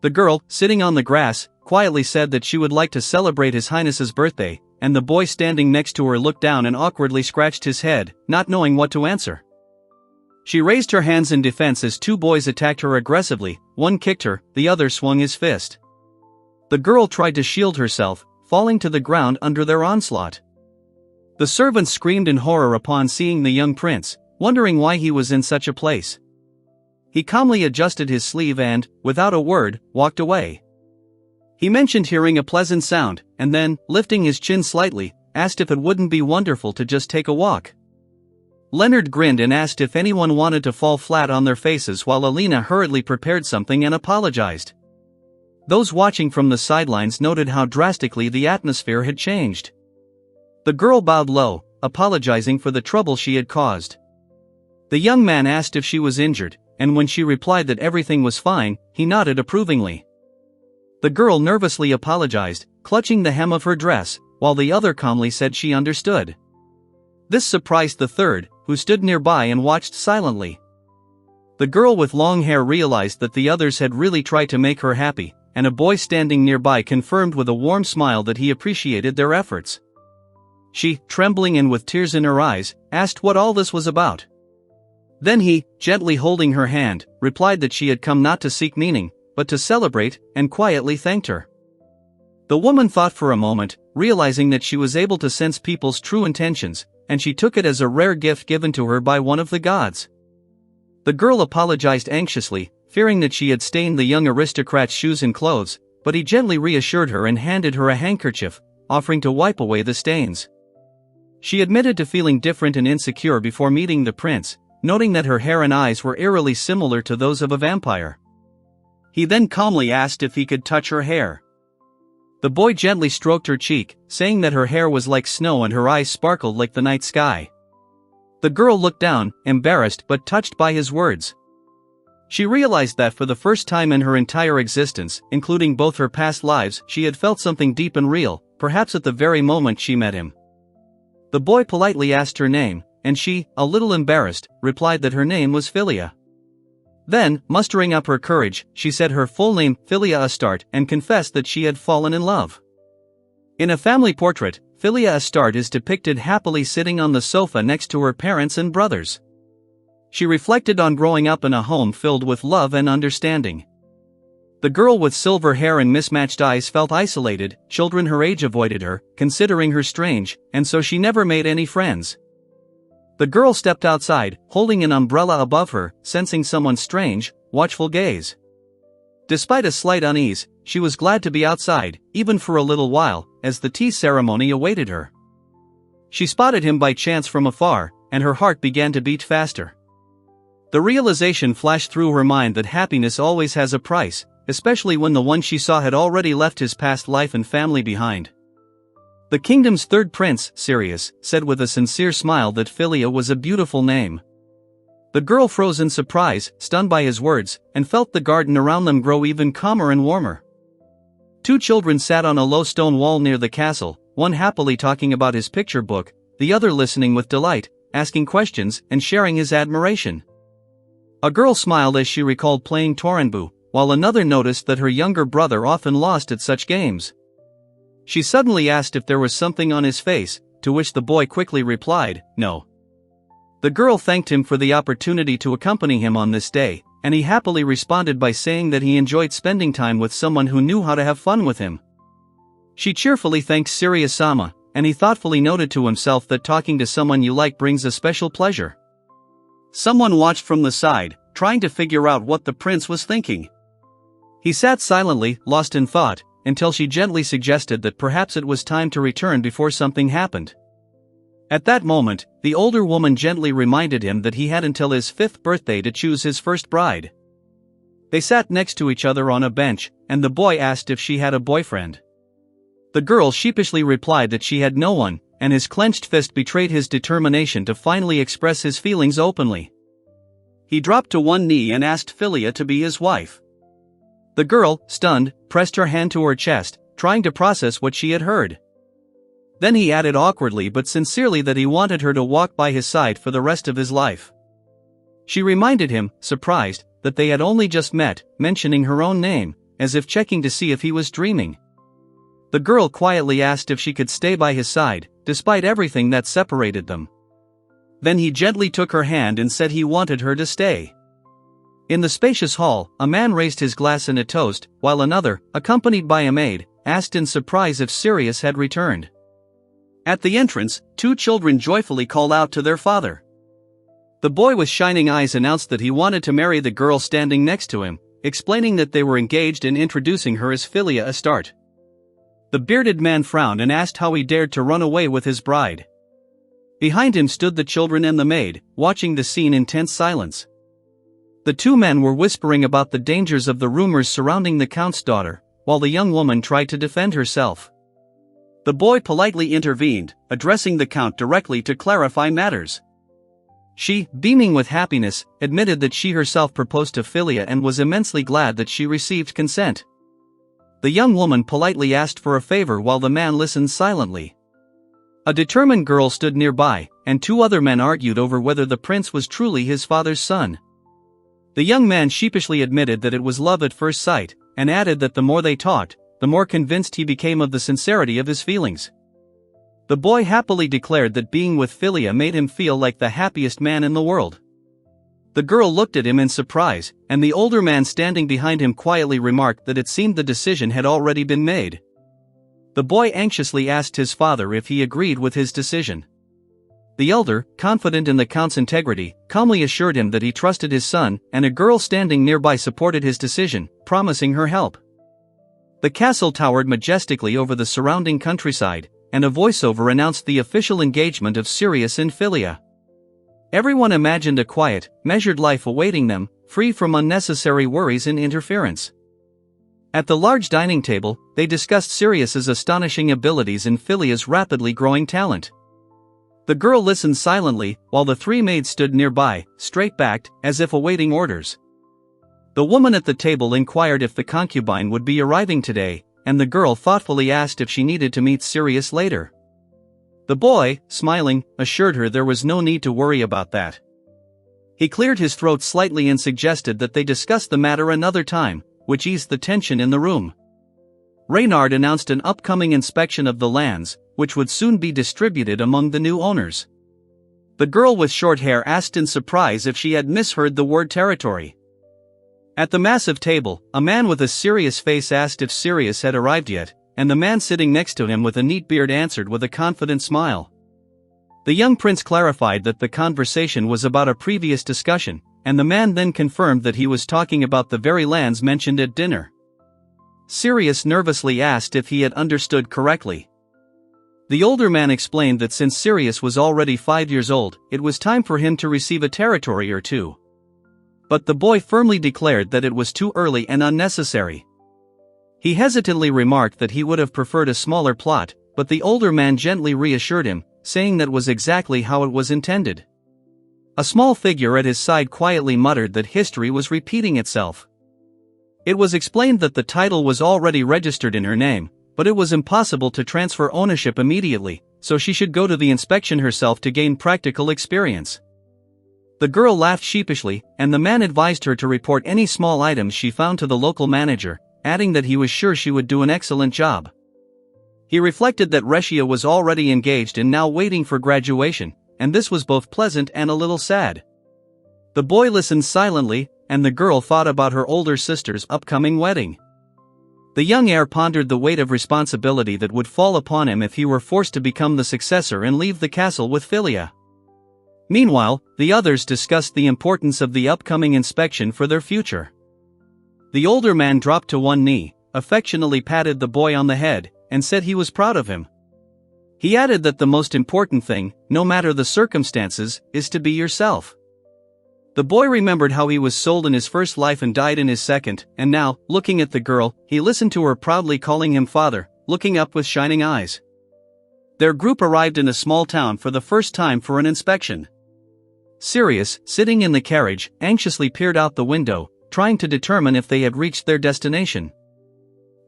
The girl, sitting on the grass, quietly said that she would like to celebrate His Highness's birthday, and the boy standing next to her looked down and awkwardly scratched his head, not knowing what to answer. She raised her hands in defense as 2 boys attacked her aggressively, one kicked her, the other swung his fist. The girl tried to shield herself, falling to the ground under their onslaught. The servants screamed in horror upon seeing the young prince, wondering why he was in such a place. He calmly adjusted his sleeve and, without a word, walked away. He mentioned hearing a pleasant sound, and then, lifting his chin slightly, asked if it wouldn't be wonderful to just take a walk. Leonard grinned and asked if anyone wanted to fall flat on their faces while Alina hurriedly prepared something and apologized. Those watching from the sidelines noted how drastically the atmosphere had changed. The girl bowed low, apologizing for the trouble she had caused. The young man asked if she was injured, and when she replied that everything was fine, he nodded approvingly. The girl nervously apologized, clutching the hem of her dress, while the other calmly said she understood. This surprised the third, who stood nearby and watched silently. The girl with long hair realized that the others had really tried to make her happy, and a boy standing nearby confirmed with a warm smile that he appreciated their efforts. She, trembling and with tears in her eyes, asked what all this was about. Then he, gently holding her hand, replied that she had come not to seek meaning, but to celebrate, and quietly thanked her. The woman thought for a moment, realizing that she was able to sense people's true intentions, and she took it as a rare gift given to her by one of the gods. The girl apologized anxiously, fearing that she had stained the young aristocrat's shoes and clothes, but he gently reassured her and handed her a handkerchief, offering to wipe away the stains. She admitted to feeling different and insecure before meeting the prince, noting that her hair and eyes were eerily similar to those of a vampire. He then calmly asked if he could touch her hair. The boy gently stroked her cheek, saying that her hair was like snow and her eyes sparkled like the night sky. The girl looked down, embarrassed but touched by his words. She realized that for the first time in her entire existence, including both her past lives, she had felt something deep and real, perhaps at the very moment she met him. The boy politely asked her name, and she, a little embarrassed, replied that her name was Fyia. Then, mustering up her courage, she said her full name, Fyia Astarte, and confessed that she had fallen in love. In a family portrait, Fyia Astarte is depicted happily sitting on the sofa next to her parents and brothers. She reflected on growing up in a home filled with love and understanding. The girl with silver hair and mismatched eyes felt isolated, children her age avoided her, considering her strange, and so she never made any friends. The girl stepped outside, holding an umbrella above her, sensing someone's strange, watchful gaze. Despite a slight unease, she was glad to be outside, even for a little while, as the tea ceremony awaited her. She spotted him by chance from afar, and her heart began to beat faster. The realization flashed through her mind that happiness always has a price, especially when the one she saw had already left his past life and family behind. The kingdom's third prince, Sirius, said with a sincere smile that Fyia was a beautiful name. The girl froze in surprise, stunned by his words, and felt the garden around them grow even calmer and warmer. 2 children sat on a low stone wall near the castle, one happily talking about his picture book, the other listening with delight, asking questions and sharing his admiration. A girl smiled as she recalled playing Toranbu, while another noticed that her younger brother often lost at such games. She suddenly asked if there was something on his face, to which the boy quickly replied, "No." The girl thanked him for the opportunity to accompany him on this day, and he happily responded by saying that he enjoyed spending time with someone who knew how to have fun with him. She cheerfully thanked Sirius-sama, and he thoughtfully noted to himself that talking to someone you like brings a special pleasure. Someone watched from the side, trying to figure out what the prince was thinking. He sat silently, lost in thought, until she gently suggested that perhaps it was time to return before something happened. At that moment, the older woman gently reminded him that he had until his 5th birthday to choose his first bride. They sat next to each other on a bench, and the boy asked if she had a boyfriend. The girl sheepishly replied that she had no one, and his clenched fist betrayed his determination to finally express his feelings openly. He dropped to one knee and asked Fyia to be his wife. The girl, stunned, pressed her hand to her chest, trying to process what she had heard. Then he added awkwardly but sincerely that he wanted her to walk by his side for the rest of his life. She reminded him, surprised, that they had only just met, mentioning her own name, as if checking to see if he was dreaming. The girl quietly asked if she could stay by his side, despite everything that separated them. Then he gently took her hand and said he wanted her to stay. In the spacious hall, a man raised his glass in a toast, while another, accompanied by a maid, asked in surprise if Sirius had returned. At the entrance, two children joyfully called out to their father. The boy with shining eyes announced that he wanted to marry the girl standing next to him, explaining that they were engaged and introducing her as Fyia Astarte. The bearded man frowned and asked how he dared to run away with his bride. Behind him stood the children and the maid, watching the scene in tense silence. The two men were whispering about the dangers of the rumors surrounding the count's daughter, while the young woman tried to defend herself. The boy politely intervened, addressing the count directly to clarify matters. She, beaming with happiness, admitted that she herself proposed to Fyia and was immensely glad that she received consent. The young woman politely asked for a favor while the man listened silently. A determined girl stood nearby, and two other men argued over whether the prince was truly his father's son. The young man sheepishly admitted that it was love at first sight, and added that the more they talked, the more convinced he became of the sincerity of his feelings. The boy happily declared that being with Fyia made him feel like the happiest man in the world. The girl looked at him in surprise, and the older man standing behind him quietly remarked that it seemed the decision had already been made. The boy anxiously asked his father if he agreed with his decision. The elder, confident in the count's integrity, calmly assured him that he trusted his son, and a girl standing nearby supported his decision, promising her help. The castle towered majestically over the surrounding countryside, and a voiceover announced the official engagement of Sirius and Fyia. Everyone imagined a quiet, measured life awaiting them, free from unnecessary worries and interference. At the large dining table, they discussed Sirius's astonishing abilities and Fylia's rapidly growing talent. The girl listened silently, while the three maids stood nearby, straight-backed, as if awaiting orders. The woman at the table inquired if the concubine would be arriving today, and the girl thoughtfully asked if she needed to meet Sirius later. The boy, smiling, assured her there was no need to worry about that. He cleared his throat slightly and suggested that they discuss the matter another time, which eased the tension in the room. Reynard announced an upcoming inspection of the lands, which would soon be distributed among the new owners. The girl with short hair asked in surprise if she had misheard the word territory. At the massive table, a man with a serious face asked if Sirius had arrived yet, and the man sitting next to him with a neat beard answered with a confident smile. The young prince clarified that the conversation was about a previous discussion, and the man then confirmed that he was talking about the very lands mentioned at dinner. Sirius nervously asked if he had understood correctly. The older man explained that since Sirius was already 5 years old, it was time for him to receive a territory or two. But the boy firmly declared that it was too early and unnecessary. He hesitantly remarked that he would have preferred a smaller plot, but the older man gently reassured him, saying that was exactly how it was intended. A small figure at his side quietly muttered that history was repeating itself. It was explained that the title was already registered in her name, but it was impossible to transfer ownership immediately, so she should go to the inspection herself to gain practical experience. The girl laughed sheepishly, and the man advised her to report any small items she found to the local manager, adding that he was sure she would do an excellent job. He reflected that Reshia was already engaged and now waiting for graduation, and this was both pleasant and a little sad. The boy listened silently, and the girl thought about her older sister's upcoming wedding. The young heir pondered the weight of responsibility that would fall upon him if he were forced to become the successor and leave the castle with Fyia. Meanwhile, the others discussed the importance of the upcoming inspection for their future. The older man dropped to one knee, affectionately patted the boy on the head, and said he was proud of him. He added that the most important thing, no matter the circumstances, is to be yourself. The boy remembered how he was sold in his first life and died in his second, and now, looking at the girl, he listened to her proudly calling him father, looking up with shining eyes. Their group arrived in a small town for the first time for an inspection. Sirius, sitting in the carriage, anxiously peered out the window, trying to determine if they had reached their destination.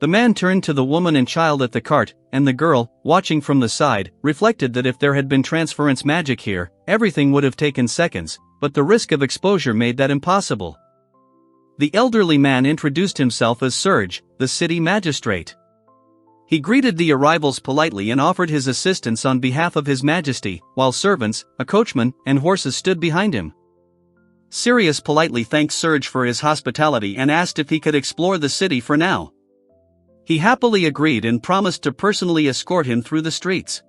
The man turned to the woman and child at the cart, and the girl, watching from the side, reflected that if there had been transference magic here, everything would have taken seconds, but the risk of exposure made that impossible. The elderly man introduced himself as Serge, the city magistrate. He greeted the arrivals politely and offered his assistance on behalf of His Majesty, while servants, a coachman, and horses stood behind him. Sirius politely thanked Serge for his hospitality and asked if he could explore the city for now. He happily agreed and promised to personally escort him through the streets.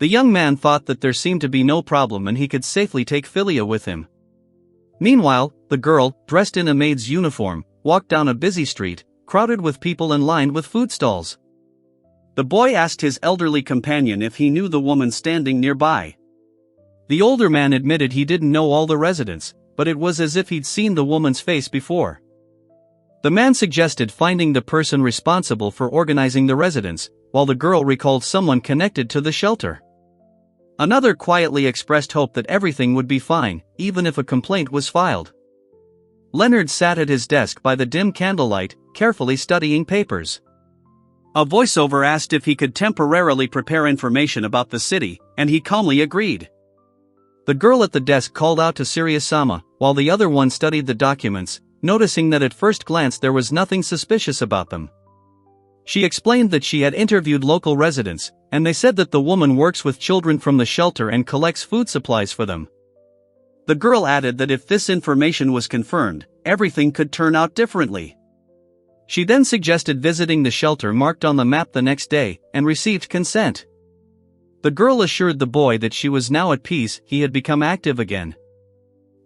The young man thought that there seemed to be no problem and he could safely take Fyia with him. Meanwhile, the girl, dressed in a maid's uniform, walked down a busy street, crowded with people and lined with food stalls. The boy asked his elderly companion if he knew the woman standing nearby. The older man admitted he didn't know all the residents, but it was as if he'd seen the woman's face before. The man suggested finding the person responsible for organizing the residence, while the girl recalled someone connected to the shelter. Another quietly expressed hope that everything would be fine, even if a complaint was filed. Leonard sat at his desk by the dim candlelight, carefully studying papers. A voiceover asked if he could temporarily prepare information about the city, and he calmly agreed. The girl at the desk called out to Sirius-sama, while the other one studied the documents, noticing that at first glance there was nothing suspicious about them. She explained that she had interviewed local residents, and they said that the woman works with children from the shelter and collects food supplies for them. The girl added that if this information was confirmed, everything could turn out differently. She then suggested visiting the shelter marked on the map the next day, and received consent. The girl assured the boy that she was now at peace. He had become active again.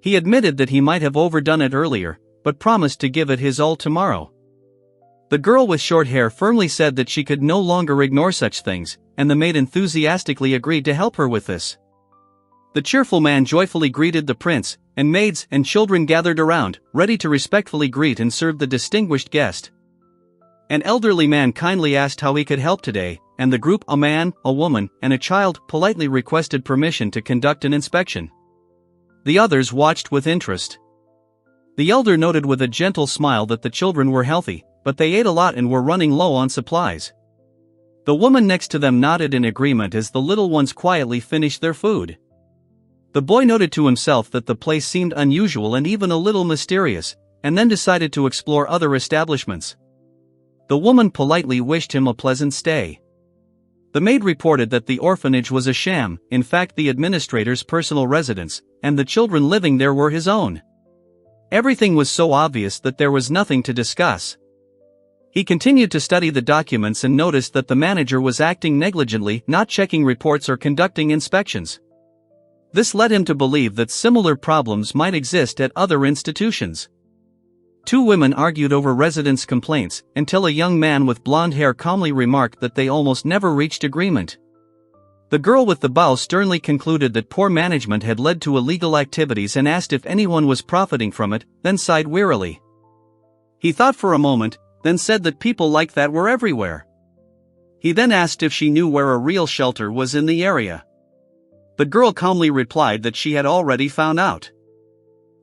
He admitted that he might have overdone it earlier, but promised to give it his all tomorrow. The girl with short hair firmly said that she could no longer ignore such things, and the maid enthusiastically agreed to help her with this. The cheerful man joyfully greeted the prince, and maids and children gathered around, ready to respectfully greet and serve the distinguished guest. An elderly man kindly asked how he could help today, and the group, a man, a woman, and a child, politely requested permission to conduct an inspection. The others watched with interest. The elder noted with a gentle smile that the children were healthy, but they ate a lot and were running low on supplies. The woman next to them nodded in agreement as the little ones quietly finished their food. The boy noted to himself that the place seemed unusual and even a little mysterious, and then decided to explore other establishments. The woman politely wished him a pleasant stay. The maid reported that the orphanage was a sham, in fact the administrator's personal residence, and the children living there were his own. Everything was so obvious that there was nothing to discuss. He continued to study the documents and noticed that the manager was acting negligently, not checking reports or conducting inspections. This led him to believe that similar problems might exist at other institutions. Two women argued over residents' complaints, until a young man with blonde hair calmly remarked that they almost never reached agreement. The girl with the bow sternly concluded that poor management had led to illegal activities and asked if anyone was profiting from it, then sighed wearily. He thought for a moment, then said that people like that were everywhere. He then asked if she knew where a real shelter was in the area. The girl calmly replied that she had already found out.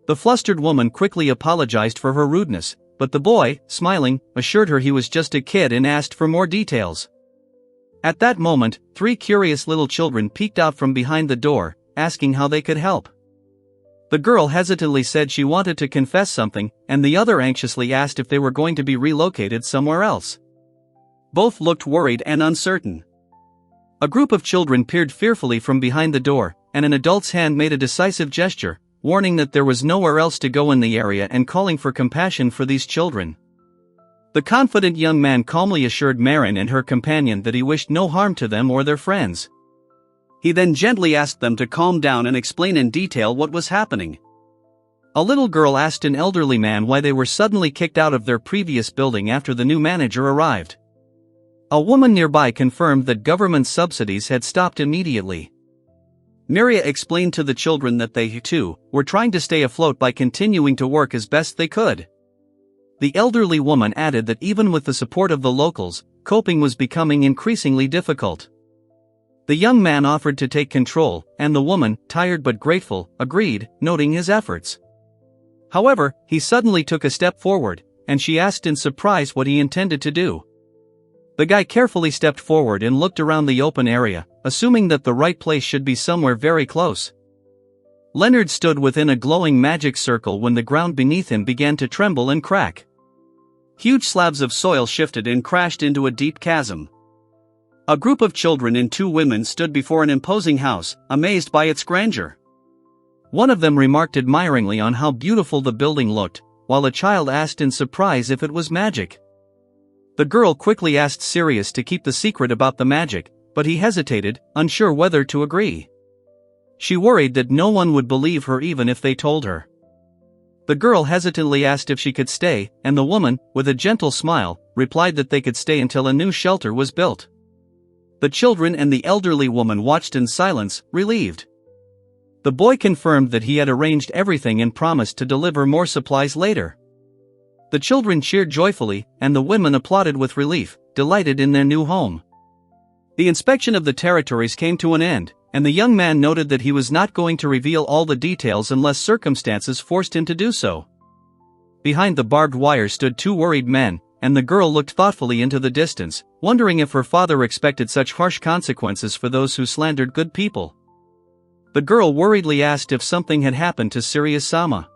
The flustered woman quickly apologized for her rudeness, but the boy, smiling, assured her he was just a kid and asked for more details. At that moment, 3 curious little children peeked out from behind the door, asking how they could help. The girl hesitantly said she wanted to confess something, and the other anxiously asked if they were going to be relocated somewhere else. Both looked worried and uncertain. A group of children peered fearfully from behind the door, and an adult's hand made a decisive gesture, warning that there was nowhere else to go in the area and calling for compassion for these children. The confident young man calmly assured Marin and her companion that he wished no harm to them or their friends. He then gently asked them to calm down and explain in detail what was happening. A little girl asked an elderly man why they were suddenly kicked out of their previous building after the new manager arrived. A woman nearby confirmed that government subsidies had stopped immediately. Miria explained to the children that they, too, were trying to stay afloat by continuing to work as best they could. The elderly woman added that even with the support of the locals, coping was becoming increasingly difficult. The young man offered to take control, and the woman, tired but grateful, agreed, noting his efforts. However, he suddenly took a step forward, and she asked in surprise what he intended to do. The guy carefully stepped forward and looked around the open area, assuming that the right place should be somewhere very close. Leonard stood within a glowing magic circle when the ground beneath him began to tremble and crack. Huge slabs of soil shifted and crashed into a deep chasm. A group of children and two women stood before an imposing house, amazed by its grandeur. One of them remarked admiringly on how beautiful the building looked, while a child asked in surprise if it was magic. The girl quickly asked Sirius to keep the secret about the magic, but he hesitated, unsure whether to agree. She worried that no one would believe her even if they told her. The girl hesitantly asked if she could stay, and the woman, with a gentle smile, replied that they could stay until a new shelter was built. The children and the elderly woman watched in silence, relieved. The boy confirmed that he had arranged everything and promised to deliver more supplies later. The children cheered joyfully, and the women applauded with relief, delighted in their new home. The inspection of the territories came to an end, and the young man noted that he was not going to reveal all the details unless circumstances forced him to do so. Behind the barbed wire stood two worried men, and the girl looked thoughtfully into the distance, wondering if her father expected such harsh consequences for those who slandered good people. The girl worriedly asked if something had happened to Sirius-sama.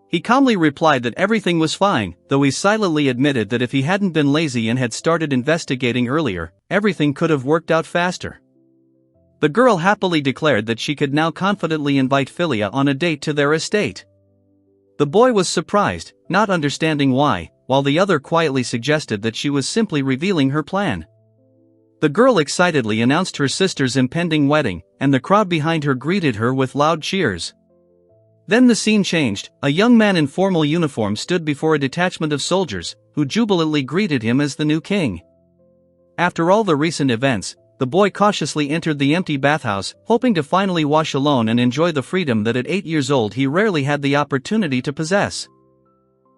He calmly replied that everything was fine, though he silently admitted that if he hadn't been lazy and had started investigating earlier, everything could have worked out faster. The girl happily declared that she could now confidently invite Fyia on a date to their estate. The boy was surprised, not understanding why, while the other quietly suggested that she was simply revealing her plan. The girl excitedly announced her sister's impending wedding, and the crowd behind her greeted her with loud cheers. Then the scene changed. A young man in formal uniform stood before a detachment of soldiers, who jubilantly greeted him as the new king. After all the recent events, the boy cautiously entered the empty bathhouse, hoping to finally wash alone and enjoy the freedom that at 8 years old he rarely had the opportunity to possess.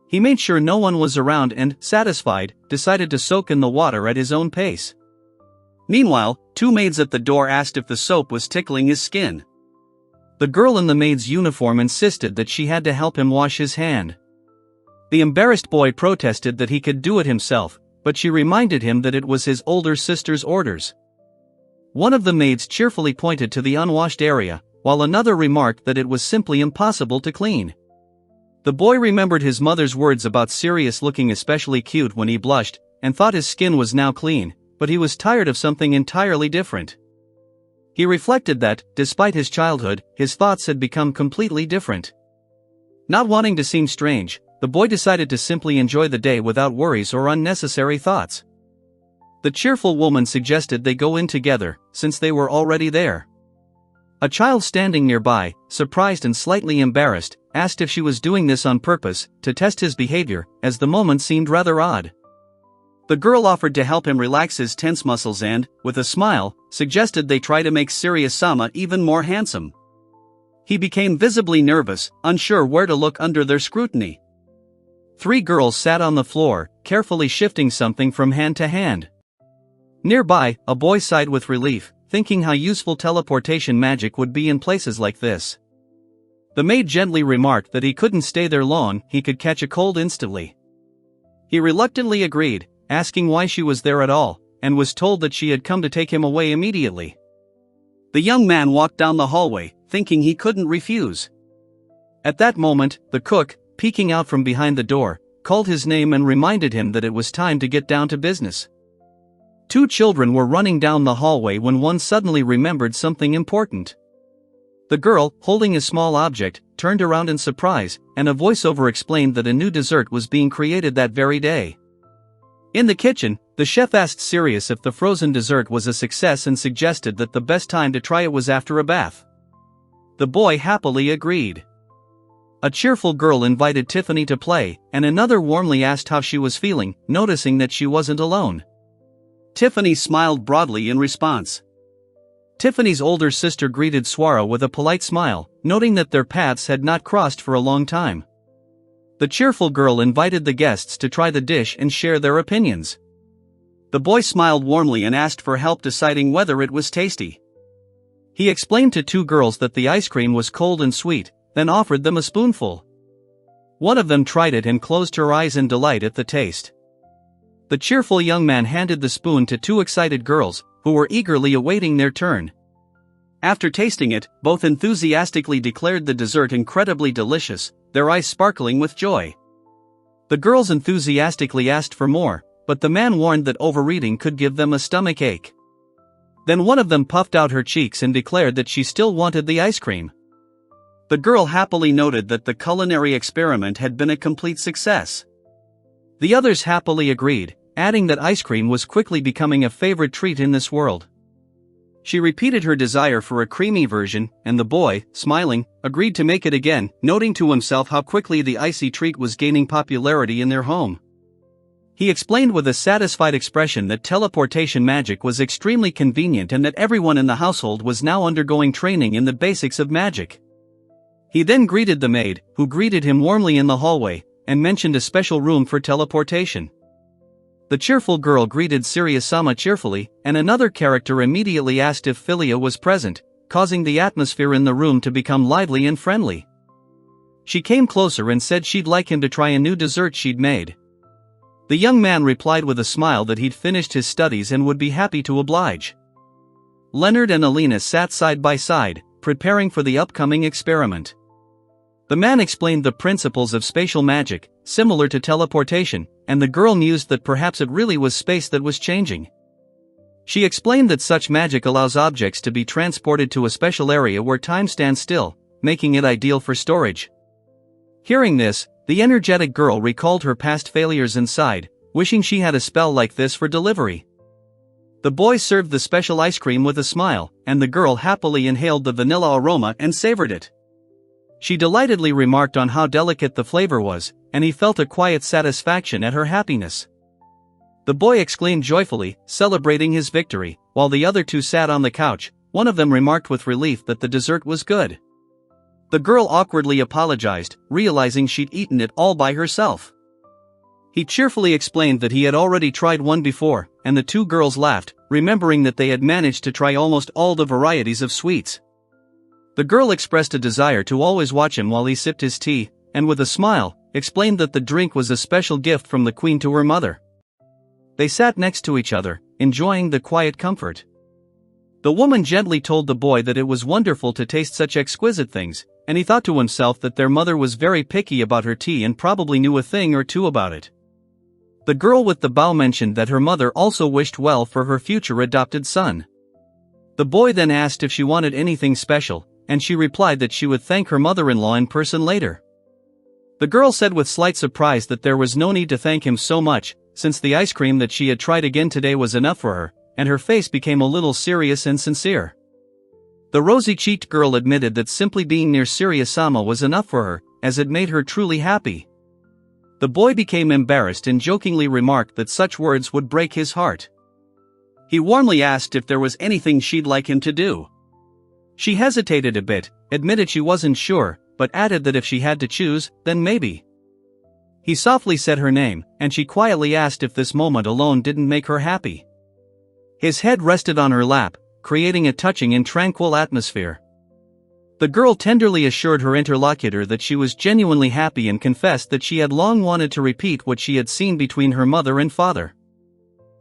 He made sure no one was around and, satisfied, decided to soak in the water at his own pace. Meanwhile, two maids at the door asked if the soap was tickling his skin. The girl in the maid's uniform insisted that she had to help him wash his hand. The embarrassed boy protested that he could do it himself, but she reminded him that it was his older sister's orders. One of the maids cheerfully pointed to the unwashed area, while another remarked that it was simply impossible to clean. The boy remembered his mother's words about Sirius looking especially cute when he blushed, and thought his skin was now clean, but he was tired of something entirely different. He reflected that, despite his childhood, his thoughts had become completely different. Not wanting to seem strange, the boy decided to simply enjoy the day without worries or unnecessary thoughts. The cheerful woman suggested they go in together, since they were already there. A child standing nearby, surprised and slightly embarrassed, asked if she was doing this on purpose, to test his behavior, as the moment seemed rather odd. The girl offered to help him relax his tense muscles and, with a smile, suggested they try to make Sirius-sama even more handsome. He became visibly nervous, unsure where to look under their scrutiny. 3 girls sat on the floor, carefully shifting something from hand to hand. Nearby, a boy sighed with relief, thinking how useful teleportation magic would be in places like this. The maid gently remarked that he couldn't stay there long, he could catch a cold instantly. He reluctantly agreed, asking why she was there at all, and was told that she had come to take him away immediately. The young man walked down the hallway, thinking he couldn't refuse. At that moment, the cook, peeking out from behind the door, called his name and reminded him that it was time to get down to business. 2 children were running down the hallway when one suddenly remembered something important. The girl, holding a small object, turned around in surprise, and a voiceover explained that a new dessert was being created that very day. In the kitchen, the chef asked Sirius if the frozen dessert was a success and suggested that the best time to try it was after a bath. The boy happily agreed. A cheerful girl invited Tiffany to play, and another warmly asked how she was feeling, noticing that she wasn't alone. Tiffany smiled broadly in response. Tiffany's older sister greeted Swara with a polite smile, noting that their paths had not crossed for a long time. The cheerful girl invited the guests to try the dish and share their opinions. The boy smiled warmly and asked for help deciding whether it was tasty. He explained to two girls that the ice cream was cold and sweet, then offered them a spoonful. One of them tried it and closed her eyes in delight at the taste. The cheerful young man handed the spoon to two excited girls, who were eagerly awaiting their turn. After tasting it, both enthusiastically declared the dessert incredibly delicious, their eyes sparkling with joy. The girls enthusiastically asked for more, but the man warned that overeating could give them a stomach ache. Then one of them puffed out her cheeks and declared that she still wanted the ice cream. The girl happily noted that the culinary experiment had been a complete success. The others happily agreed, adding that ice cream was quickly becoming a favorite treat in this world. She repeated her desire for a creamy version, and the boy, smiling, agreed to make it again, noting to himself how quickly the icy treat was gaining popularity in their home. He explained with a satisfied expression that teleportation magic was extremely convenient and that everyone in the household was now undergoing training in the basics of magic. He then greeted the maid, who greeted him warmly in the hallway, and mentioned a special room for teleportation. The cheerful girl greeted Sirius-sama cheerfully, and another character immediately asked if Fyia was present, causing the atmosphere in the room to become lively and friendly. She came closer and said she'd like him to try a new dessert she'd made. The young man replied with a smile that he'd finished his studies and would be happy to oblige. Leonard and Alina sat side by side, preparing for the upcoming experiment. The man explained the principles of spatial magic, similar to teleportation, and the girl mused that perhaps it really was space that was changing. She explained that such magic allows objects to be transported to a special area where time stands still, making it ideal for storage. Hearing this, the energetic girl recalled her past failures and sighed, wishing she had a spell like this for delivery. The boy served the special ice cream with a smile, and the girl happily inhaled the vanilla aroma and savored it. She delightedly remarked on how delicate the flavor was, and he felt a quiet satisfaction at her happiness. The boy exclaimed joyfully, celebrating his victory, while the other two sat on the couch. One of them remarked with relief that the dessert was good. The girl awkwardly apologized, realizing she'd eaten it all by herself. He cheerfully explained that he had already tried one before, and the two girls laughed, remembering that they had managed to try almost all the varieties of sweets. The girl expressed a desire to always watch him while he sipped his tea, and with a smile, explained that the drink was a special gift from the queen to her mother. They sat next to each other, enjoying the quiet comfort. The woman gently told the boy that it was wonderful to taste such exquisite things, and he thought to himself that their mother was very picky about her tea and probably knew a thing or two about it. The girl with the bow mentioned that her mother also wished well for her future adopted son. The boy then asked if she wanted anything special, and she replied that she would thank her mother-in-law in person later. The girl said with slight surprise that there was no need to thank him so much, since the ice cream that she had tried again today was enough for her, and her face became a little serious and sincere. The rosy-cheeked girl admitted that simply being near Sirius-sama was enough for her, as it made her truly happy. The boy became embarrassed and jokingly remarked that such words would break his heart. He warmly asked if there was anything she'd like him to do. She hesitated a bit, admitted she wasn't sure, but added that if she had to choose, then maybe. He softly said her name, and she quietly asked if this moment alone didn't make her happy. His head rested on her lap, creating a touching and tranquil atmosphere. The girl tenderly assured her interlocutor that she was genuinely happy and confessed that she had long wanted to repeat what she had seen between her mother and father.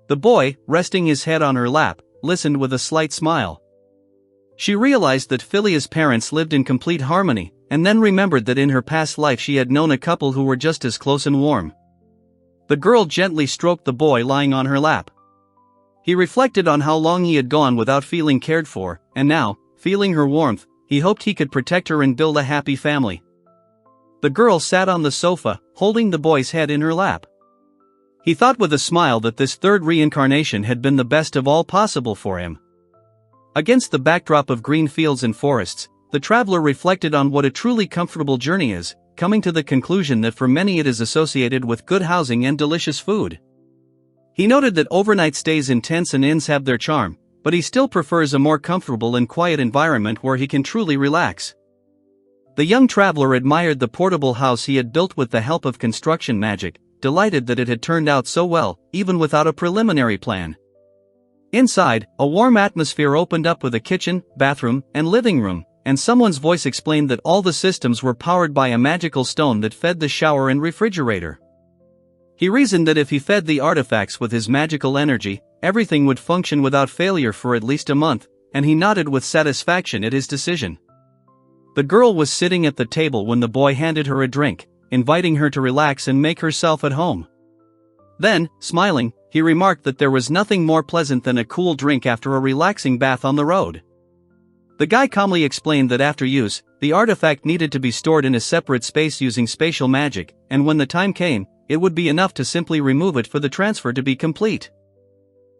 The boy, resting his head on her lap, listened with a slight smile. She realized that Filia's parents lived in complete harmony, and then remembered that in her past life she had known a couple who were just as close and warm. The girl gently stroked the boy lying on her lap. He reflected on how long he had gone without feeling cared for, and now, feeling her warmth, he hoped he could protect her and build a happy family. The girl sat on the sofa, holding the boy's head in her lap. He thought with a smile that this third reincarnation had been the best of all possible for him. Against the backdrop of green fields and forests, the traveler reflected on what a truly comfortable journey is, coming to the conclusion that for many it is associated with good housing and delicious food. He noted that overnight stays in tents and inns have their charm, but he still prefers a more comfortable and quiet environment where he can truly relax. The young traveler admired the portable house he had built with the help of construction magic, delighted that it had turned out so well, even without a preliminary plan. Inside, a warm atmosphere opened up with a kitchen, bathroom, and living room, and someone's voice explained that all the systems were powered by a magical stone that fed the shower and refrigerator. He reasoned that if he fed the artifacts with his magical energy, everything would function without failure for at least a month, and he nodded with satisfaction at his decision. The girl was sitting at the table when the boy handed her a drink, inviting her to relax and make herself at home. Then, smiling, he remarked that there was nothing more pleasant than a cool drink after a relaxing bath on the road. The guy calmly explained that after use, the artifact needed to be stored in a separate space using spatial magic, and when the time came, it would be enough to simply remove it for the transfer to be complete.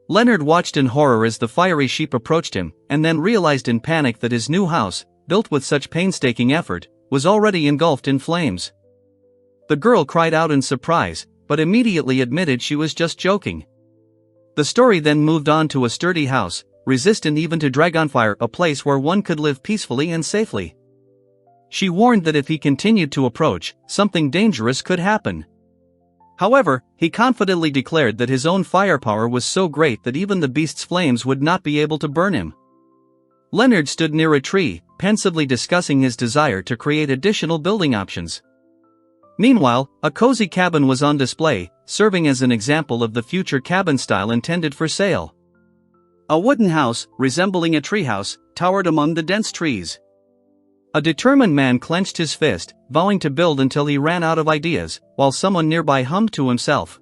Leonard watched in horror as the fiery sheep approached him, and then realized in panic that his new house, built with such painstaking effort, was already engulfed in flames. The girl cried out in surprise, but immediately admitted she was just joking. The story then moved on to a sturdy house, resistant even to dragonfire, a place where one could live peacefully and safely. She warned that if he continued to approach, something dangerous could happen. However, he confidently declared that his own firepower was so great that even the beast's flames would not be able to burn him. Leonard stood near a tree, pensively discussing his desire to create additional building options. Meanwhile, a cozy cabin was on display, serving as an example of the future cabin style intended for sale. A wooden house, resembling a treehouse, towered among the dense trees. A determined man clenched his fist, vowing to build until he ran out of ideas, while someone nearby hummed to himself.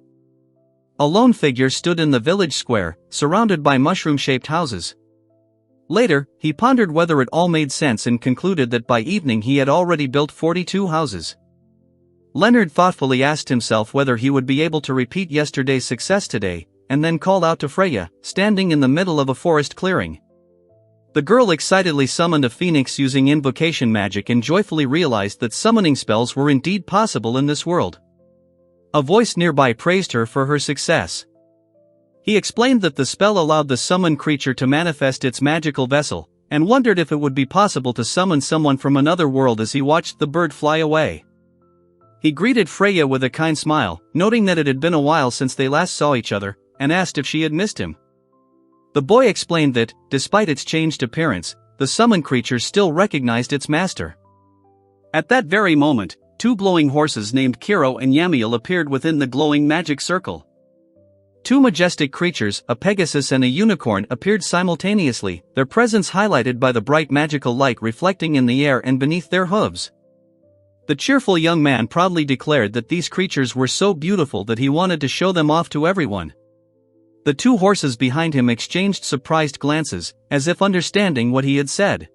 A lone figure stood in the village square, surrounded by mushroom-shaped houses. Later, he pondered whether it all made sense and concluded that by evening he had already built 42 houses. Leonard thoughtfully asked himself whether he would be able to repeat yesterday's success today, and then called out to Fyia, standing in the middle of a forest clearing. The girl excitedly summoned a phoenix using invocation magic and joyfully realized that summoning spells were indeed possible in this world. A voice nearby praised her for her success. He explained that the spell allowed the summoned creature to manifest its magical vessel, and wondered if it would be possible to summon someone from another world as he watched the bird fly away. He greeted Fyia with a kind smile, noting that it had been a while since they last saw each other, and asked if she had missed him. The boy explained that, despite its changed appearance, the summoned creature still recognized its master. At that very moment, two glowing horses named Kiro and Yamiel appeared within the glowing magic circle. Two majestic creatures, a Pegasus and a unicorn, appeared simultaneously, their presence highlighted by the bright magical light reflecting in the air and beneath their hooves. The cheerful young man proudly declared that these creatures were so beautiful that he wanted to show them off to everyone. The two horses behind him exchanged surprised glances, as if understanding what he had said.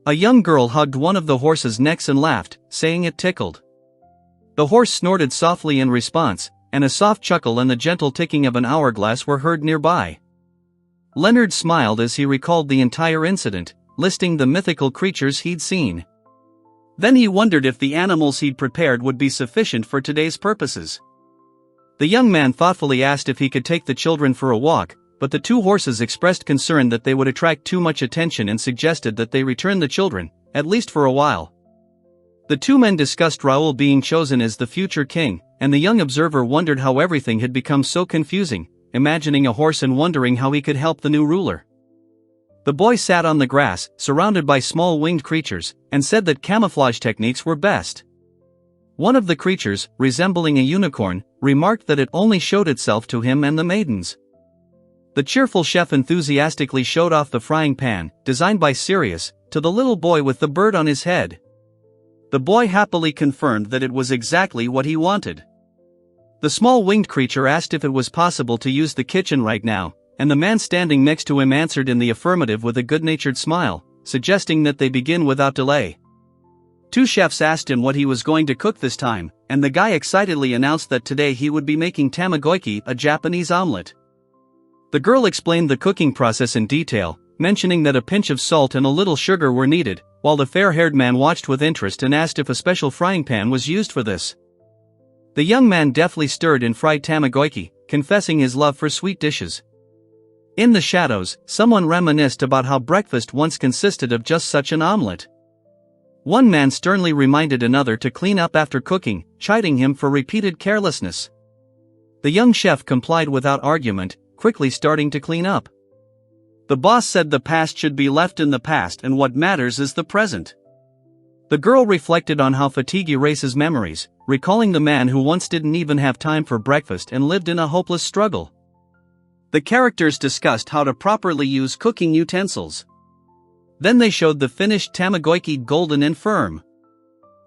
A young girl hugged one of the horses' necks and laughed, saying it tickled. The horse snorted softly in response, and a soft chuckle and the gentle ticking of an hourglass were heard nearby. Leonard smiled as he recalled the entire incident, listing the mythical creatures he'd seen. Then he wondered if the animals he'd prepared would be sufficient for today's purposes. The young man thoughtfully asked if he could take the children for a walk, but the two horses expressed concern that they would attract too much attention and suggested that they return the children, at least for a while. The two men discussed Raoul being chosen as the future king, and the young observer wondered how everything had become so confusing, imagining a horse and wondering how he could help the new ruler. The boy sat on the grass, surrounded by small winged creatures, and said that camouflage techniques were best. One of the creatures, resembling a unicorn, remarked that it only showed itself to him and the maidens. The cheerful chef enthusiastically showed off the frying pan, designed by Sirius, to the little boy with the bird on his head. The boy happily confirmed that it was exactly what he wanted. The small winged creature asked if it was possible to use the kitchen right now, and the man standing next to him answered in the affirmative with a good-natured smile, suggesting that they begin without delay. Two chefs asked him what he was going to cook this time, and the guy excitedly announced that today he would be making tamagoyaki, a Japanese omelet. The girl explained the cooking process in detail, mentioning that a pinch of salt and a little sugar were needed, while the fair-haired man watched with interest and asked if a special frying pan was used for this. The young man deftly stirred in fried tamagoyaki, confessing his love for sweet dishes. In the shadows, someone reminisced about how breakfast once consisted of just such an omelet. One man sternly reminded another to clean up after cooking, chiding him for repeated carelessness. The young chef complied without argument, quickly starting to clean up. The boss said the past should be left in the past and what matters is the present. The girl reflected on how fatigue erases memories, recalling the man who once didn't even have time for breakfast and lived in a hopeless struggle. The characters discussed how to properly use cooking utensils. Then they showed the finished tamagoyaki golden and firm.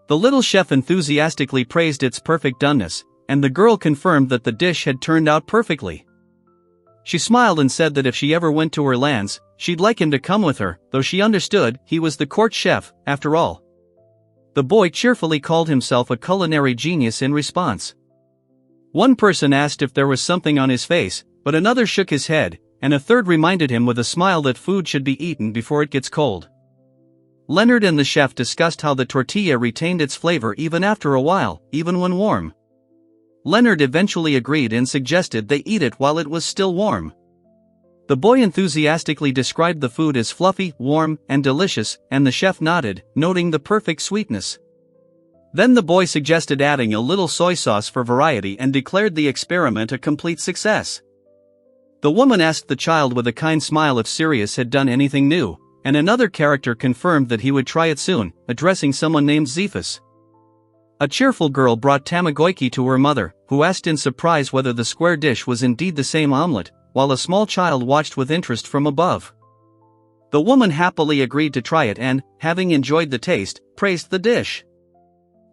The little chef enthusiastically praised its perfect doneness, and the girl confirmed that the dish had turned out perfectly. She smiled and said that if she ever went to her lands, she'd like him to come with her, though she understood he was the court chef, after all. The boy cheerfully called himself a culinary genius in response. One person asked if there was something on his face, but another shook his head, and a third reminded him with a smile that food should be eaten before it gets cold. Leonard and the chef discussed how the tortilla retained its flavor even after a while, even when warm. Leonard eventually agreed and suggested they eat it while it was still warm. The boy enthusiastically described the food as fluffy, warm, and delicious, and the chef nodded, noting the perfect sweetness. Then the boy suggested adding a little soy sauce for variety and declared the experiment a complete success. The woman asked the child with a kind smile if Sirius had done anything new, and another character confirmed that he would try it soon, addressing someone named Zephus. A cheerful girl brought tamagoyaki to her mother, who asked in surprise whether the square dish was indeed the same omelette, while a small child watched with interest from above. The woman happily agreed to try it and, having enjoyed the taste, praised the dish.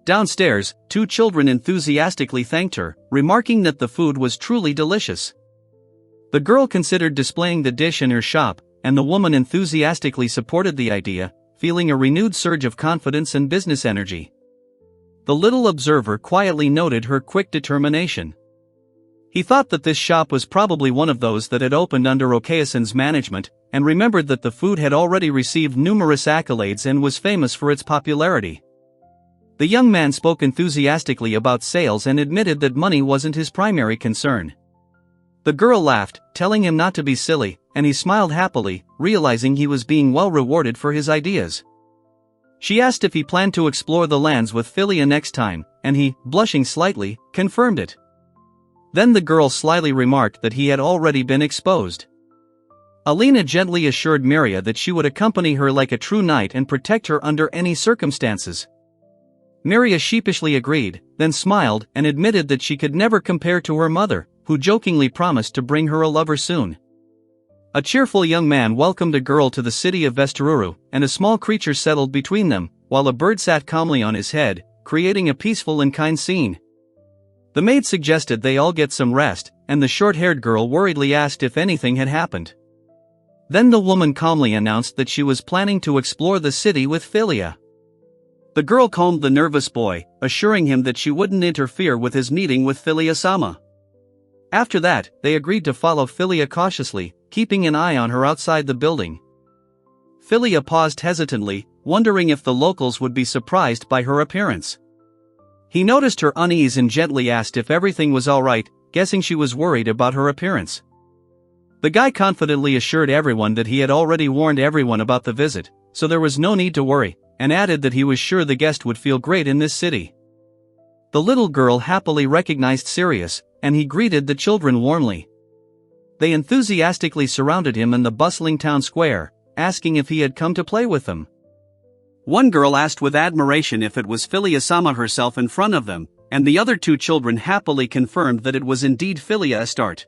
Downstairs, two children enthusiastically thanked her, remarking that the food was truly delicious. The girl considered displaying the dish in her shop, and the woman enthusiastically supported the idea, feeling a renewed surge of confidence and business energy. The little observer quietly noted her quick determination. He thought that this shop was probably one of those that had opened under Okayasan's management, and remembered that the food had already received numerous accolades and was famous for its popularity. The young man spoke enthusiastically about sales and admitted that money wasn't his primary concern. The girl laughed, telling him not to be silly, and he smiled happily, realizing he was being well rewarded for his ideas. She asked if he planned to explore the lands with Fyia next time, and he, blushing slightly, confirmed it. Then the girl slyly remarked that he had already been exposed. Alina gently assured Miria that she would accompany her like a true knight and protect her under any circumstances. Miria sheepishly agreed, then smiled and admitted that she could never compare to her mother, who jokingly promised to bring her a lover soon. A cheerful young man welcomed a girl to the city of Vestururu, and a small creature settled between them, while a bird sat calmly on his head, creating a peaceful and kind scene. The maid suggested they all get some rest, and the short-haired girl worriedly asked if anything had happened. Then the woman calmly announced that she was planning to explore the city with Fyia. The girl calmed the nervous boy, assuring him that she wouldn't interfere with his meeting with Fyia-sama. After that, they agreed to follow Fyia cautiously, keeping an eye on her outside the building. Fyia paused hesitantly, wondering if the locals would be surprised by her appearance. He noticed her unease and gently asked if everything was alright, guessing she was worried about her appearance. The guy confidently assured everyone that he had already warned everyone about the visit, so there was no need to worry, and added that he was sure the guest would feel great in this city. The little girl happily recognized Sirius, and he greeted the children warmly. They enthusiastically surrounded him in the bustling town square, asking if he had come to play with them. One girl asked with admiration if it was Fyia-sama herself in front of them, and the other two children happily confirmed that it was indeed Fyia Astarte.